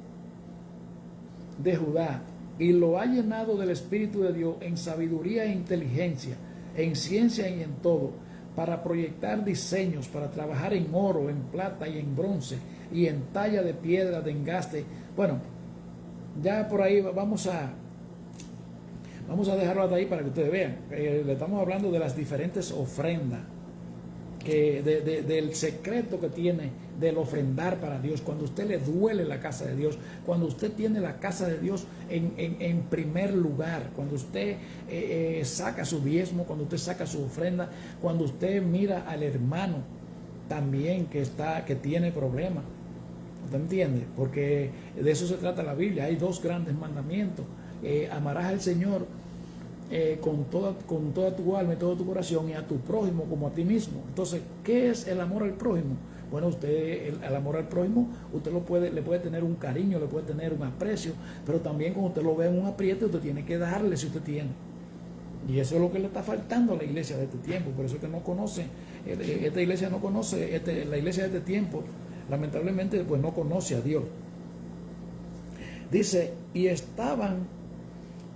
Speaker 1: de Judá, y lo ha llenado del Espíritu de Dios en sabiduría e inteligencia, en ciencia y en todo, para proyectar diseños, para trabajar en oro, en plata y en bronce, y en talla de piedra, de engaste. Bueno, ya por ahí vamos a dejarlo hasta ahí para que ustedes vean. Le estamos hablando de las diferentes ofrendas, del secreto que tiene del ofrendar para Dios. Cuando usted le duele la casa de Dios, cuando usted tiene la casa de Dios en primer lugar, cuando usted saca su diezmo, cuando usted saca su ofrenda, cuando usted mira al hermano también que tiene problemas. ¿Usted entiende? Porque de eso se trata la Biblia. Hay dos grandes mandamientos: amarás al Señor con toda tu alma y todo tu corazón, y a tu prójimo como a ti mismo. Entonces, ¿qué es el amor al prójimo? Bueno, el amor al prójimo, usted le puede tener un cariño, le puede tener un aprecio, pero también cuando usted lo ve en un aprieto, usted tiene que darle si usted tiene. Y eso es lo que le está faltando a la iglesia de este tiempo. Por eso es que no conoce, esta iglesia no conoce, la iglesia de este tiempo, lamentablemente, pues no conoce a Dios. Dice, y estaban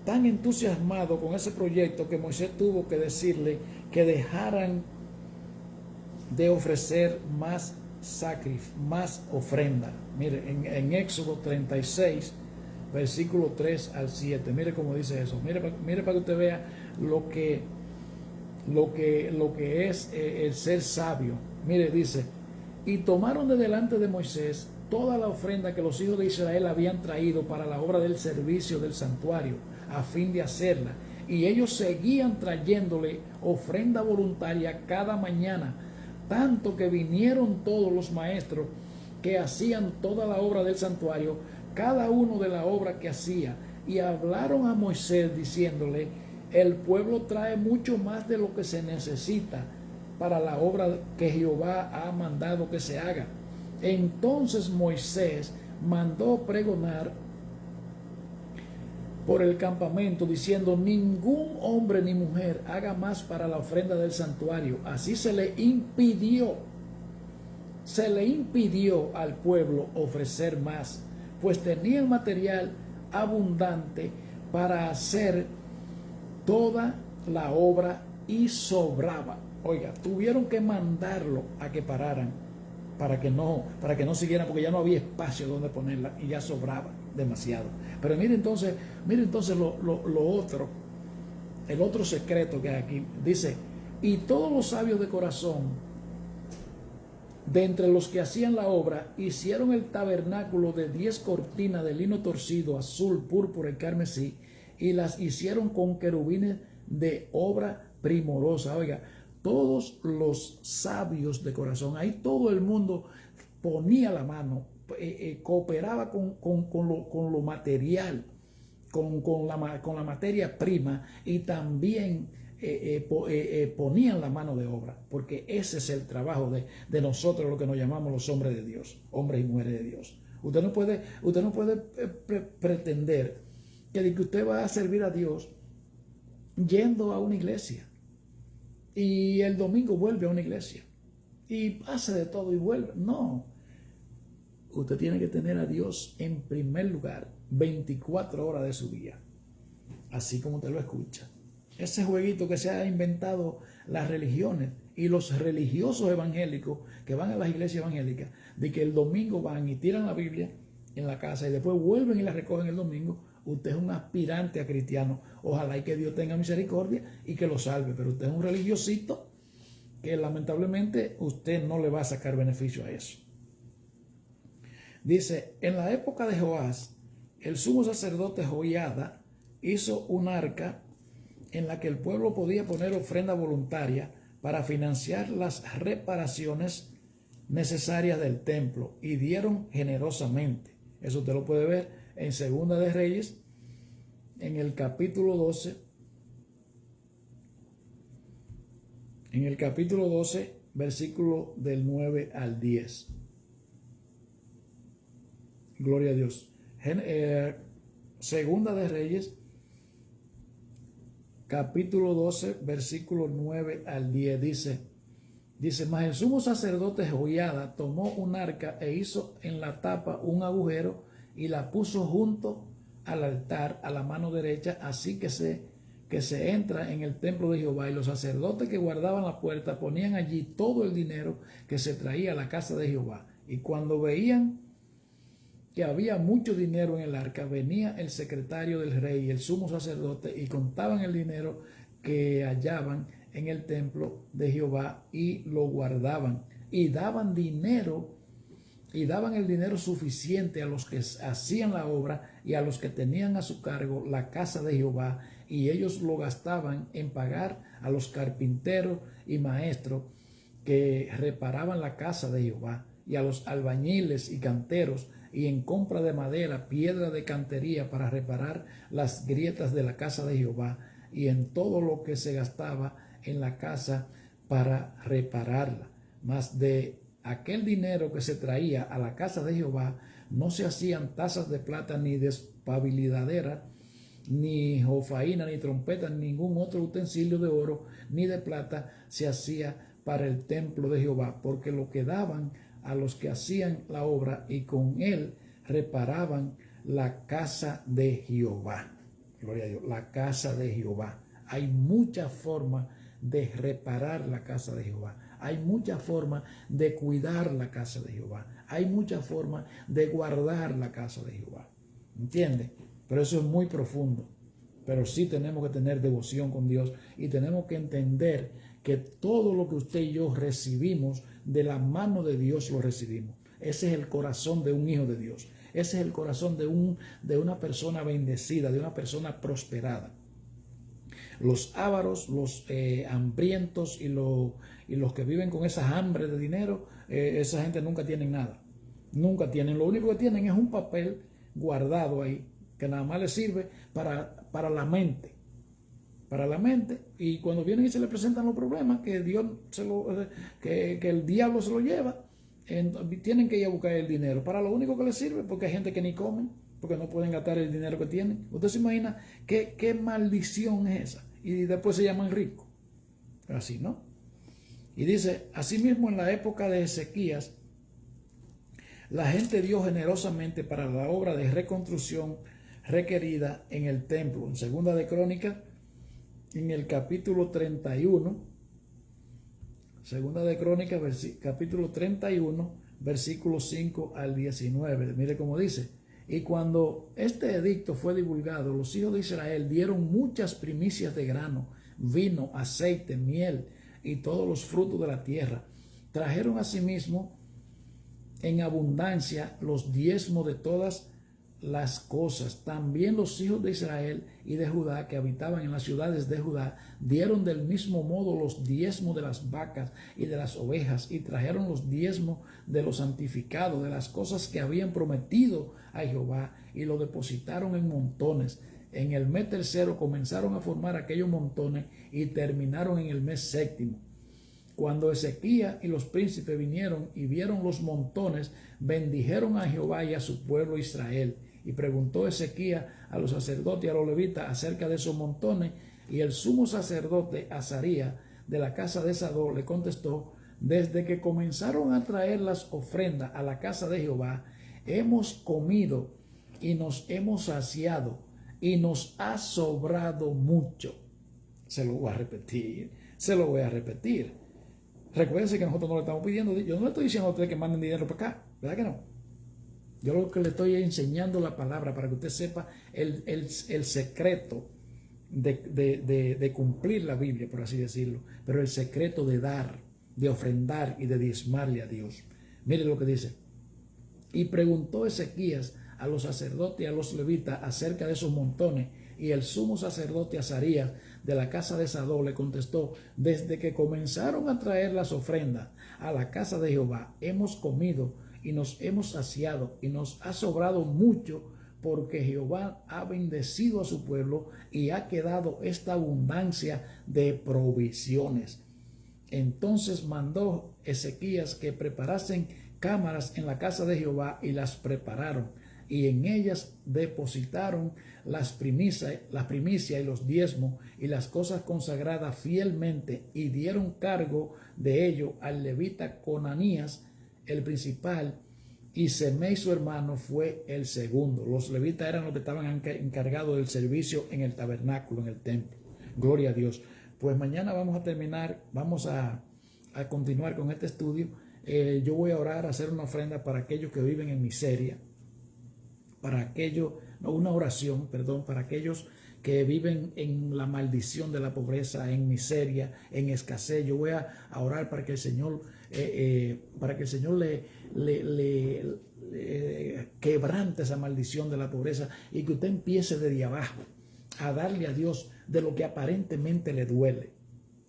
Speaker 1: tan entusiasmado con ese proyecto que Moisés tuvo que decirle que dejaran de ofrecer más ofrenda. Mire, en Éxodo 36, versículo 3 al 7, mire cómo dice eso. Mire para que usted vea lo que es el ser sabio. Mire, dice, y tomaron de delante de Moisés toda la ofrenda que los hijos de Israel habían traído para la obra del servicio del santuario, a fin de hacerla. Y ellos seguían trayéndole ofrenda voluntaria cada mañana, tanto que vinieron todos los maestros que hacían toda la obra del santuario, cada uno de la obra que hacía, y hablaron a Moisés diciéndole: el pueblo trae mucho más de lo que se necesita para la obra que Jehová ha mandado que se haga. Entonces Moisés mandó pregonar por el campamento, diciendo: ningún hombre ni mujer haga más para la ofrenda del santuario. Así se le impidió al pueblo ofrecer más, pues tenían material abundante para hacer toda la obra y sobraba. Oiga, tuvieron que mandarlo a que pararan para que no siguieran, porque ya no había espacio donde ponerla y ya sobraba demasiado. Pero mire entonces lo otro, el otro secreto que hay aquí. Dice: y todos los sabios de corazón de entre los que hacían la obra hicieron el tabernáculo de 10 cortinas de lino torcido, azul, púrpura y carmesí, y las hicieron con querubines de obra primorosa. Oiga, todos los sabios de corazón, ahí todo el mundo ponía la mano, cooperaba con lo material, con la materia prima, y también ponían la mano de obra, porque ese es el trabajo de nosotros, lo que nos llamamos los hombres de Dios, hombres y mujeres de Dios. Usted no puede pretender que usted va a servir a Dios yendo a una iglesia y el domingo vuelve a una iglesia y hace de todo y vuelve. No, usted tiene que tener a Dios en primer lugar 24 horas de su día, así como usted lo escucha. Ese jueguito que se ha inventado las religiones y los religiosos evangélicos que van a las iglesias evangélicas, de que el domingo van y tiran la Biblia en la casa y después vuelven y la recogen el domingo. Usted es un aspirante a cristiano. Ojalá y que Dios tenga misericordia y que lo salve, pero usted es un religiosito que lamentablemente usted no le va a sacar beneficio a eso. Dice: en la época de Joás, el sumo sacerdote Joiada hizo un arca en la que el pueblo podía poner ofrenda voluntaria para financiar las reparaciones necesarias del templo, y dieron generosamente. Eso usted lo puede ver en Segunda de Reyes, en el capítulo 12, versículo del 9 al 10. Gloria a Dios. Segunda de Reyes, capítulo 12, versículo 9 al 10, dice, mas el sumo sacerdote Joiada tomó un arca e hizo en la tapa un agujero y la puso junto al altar a la mano derecha, así que se entra en el templo de Jehová, y los sacerdotes que guardaban la puerta ponían allí todo el dinero que se traía a la casa de Jehová. Y cuando veían que había mucho dinero en el arca, venía el secretario del rey y el sumo sacerdote y contaban el dinero que hallaban en el templo de Jehová y lo guardaban, y daban el dinero suficiente a los que hacían la obra y a los que tenían a su cargo la casa de Jehová, y ellos lo gastaban en pagar a los carpinteros y maestros que reparaban la casa de Jehová, y a los albañiles y canteros, y en compra de madera, piedra de cantería para reparar las grietas de la casa de Jehová, y en todo lo que se gastaba en la casa para repararla. Mas de aquel dinero que se traía a la casa de Jehová no se hacían tazas de plata, ni despabilidadera, ni jofaína, ni trompeta, ni ningún otro utensilio de oro ni de plata se hacía para el templo de Jehová, porque lo que daban a los que hacían la obra, y con él reparaban la casa de Jehová. Gloria a Dios, la casa de Jehová. Hay muchas formas de reparar la casa de Jehová. Hay muchas formas de cuidar la casa de Jehová. Hay muchas formas de guardar la casa de Jehová. ¿Entiende? Pero eso es muy profundo. Pero sí tenemos que tener devoción con Dios, y tenemos que entender que todo lo que usted y yo recibimos de la mano de Dios lo recibimos. Ese es el corazón de un hijo de Dios. Ese es el corazón de una persona bendecida, de una persona prosperada. Los ávaros, los hambrientos y los que viven con esas hambres de dinero, esa gente nunca tienen nada. Nunca tienen. Lo único que tienen es un papel guardado ahí, que nada más les sirve para la mente. Para la mente, y cuando vienen y se le presentan los problemas, que Dios que el diablo se lo lleva, tienen que ir a buscar el dinero para lo único que les sirve, porque hay gente que ni comen, porque no pueden gastar el dinero que tienen. Usted se imagina qué maldición es esa, y después se llaman ricos. Así, ¿no? Y dice, asimismo en la época de Ezequías, la gente dio generosamente para la obra de reconstrucción requerida en el templo. En Segunda de Crónicas, en el capítulo 31, Segunda de Crónicas, capítulo 31, versículos 5 al 19. Mire cómo dice: y cuando este edicto fue divulgado, los hijos de Israel dieron muchas primicias de grano, vino, aceite, miel y todos los frutos de la tierra. Trajeron asimismo en abundancia los diezmos de todas las cosas. También los hijos de Israel y de Judá que habitaban en las ciudades de Judá dieron del mismo modo los diezmos de las vacas y de las ovejas, y trajeron los diezmos de los santificados, de las cosas que habían prometido a Jehová, y lo depositaron en montones. En el mes tercero comenzaron a formar aquellos montones y terminaron en el mes séptimo. Cuando Ezequías y los príncipes vinieron y vieron los montones, bendijeron a Jehová y a su pueblo Israel. Y preguntó Ezequías a los sacerdotes y a los levitas acerca de esos montones, y el sumo sacerdote Azarías de la casa de Sadok le contestó: desde que comenzaron a traer las ofrendas a la casa de Jehová, hemos comido y nos hemos saciado, y nos ha sobrado mucho. Se lo voy a repetir. Recuérdense que nosotros no le estamos pidiendo, yo no le estoy diciendo a ustedes que manden dinero para acá, ¿verdad que no? Yo lo que le estoy enseñando la palabra para que usted sepa el secreto de cumplir la Biblia, por así decirlo, pero el secreto de dar, de ofrendar y de diezmarle a Dios. Mire lo que dice: y preguntó Ezequías a los sacerdotes y a los levitas acerca de esos montones, y el sumo sacerdote Azarías de la casa de Sadok le contestó: desde que comenzaron a traer las ofrendas a la casa de Jehová, hemos comido y nos hemos saciado, y nos ha sobrado mucho, porque Jehová ha bendecido a su pueblo y ha quedado esta abundancia de provisiones. Entonces mandó Ezequías que preparasen cámaras en la casa de Jehová, y las prepararon. y en ellas depositaron las primicias y los diezmos y las cosas consagradas fielmente, y dieron cargo de ello al levita Conanías, el principal, y Semei su hermano fue el segundo. Los levitas eran los que estaban encargados del servicio en el tabernáculo, en el templo. Gloria a Dios. Pues mañana vamos a terminar, vamos a continuar con este estudio. Yo voy a orar, a hacer una ofrenda para aquellos que viven en miseria, para aquellos, no, una oración, perdón, para aquellos que viven en la maldición de la pobreza, en miseria, en escasez. Yo voy a orar para que el Señor, le quebrante esa maldición de la pobreza, y que usted empiece desde abajo a darle a Dios de lo que aparentemente le duele.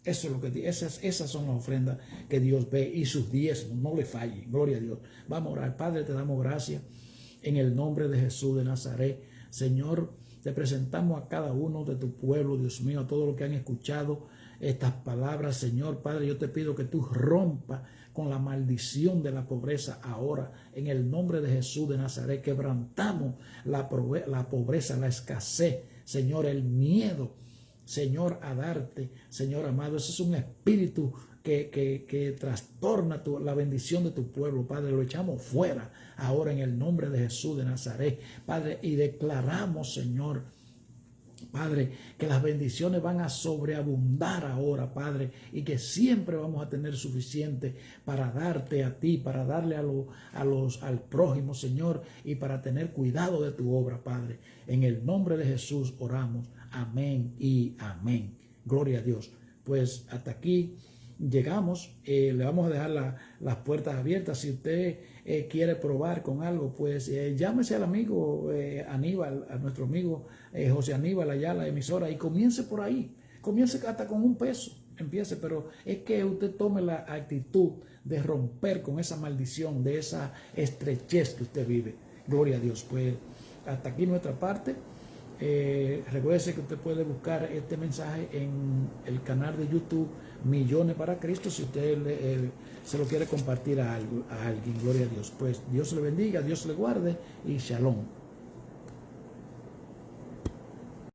Speaker 1: Eso es lo que esas son las ofrendas que Dios ve, y sus diezmos, no le fallen. Gloria a Dios. Vamos a orar. Padre, te damos gracias en el nombre de Jesús de Nazaret. Señor, te presentamos a cada uno de tu pueblo, Dios mío, a todos los que han escuchado estas palabras. Señor, Padre, yo te pido que tú rompas con la maldición de la pobreza ahora, en el nombre de Jesús de Nazaret. Quebrantamos la pobreza, la escasez, Señor, el miedo, Señor, a darte, Señor amado. Ese es un espíritu que trastorna la bendición de tu pueblo, Padre. Lo echamos fuera ahora en el nombre de Jesús de Nazaret, Padre, y declaramos, Señor, Padre, que las bendiciones van a sobreabundar ahora, Padre, y que siempre vamos a tener suficiente para darte a ti, para darle al prójimo, Señor, y para tener cuidado de tu obra, Padre. En el nombre de Jesús oramos. Amén y amén. Gloria a Dios. Pues hasta aquí llegamos. Le vamos a dejar las puertas abiertas. Si usted quiere probar con algo, pues llámese al amigo Aníbal, a nuestro amigo José Aníbal allá a la emisora, y comience por ahí. Comience hasta con $1. Empiece, pero es que usted tome la actitud de romper con esa maldición, de esa estrechez que usted vive. Gloria a Dios. Pues hasta aquí nuestra parte. Recuerde que usted puede buscar este mensaje en el canal de YouTube Millones para Cristo, si usted se lo quiere compartir a alguien. Gloria a Dios. Pues Dios le bendiga, Dios le guarde y shalom.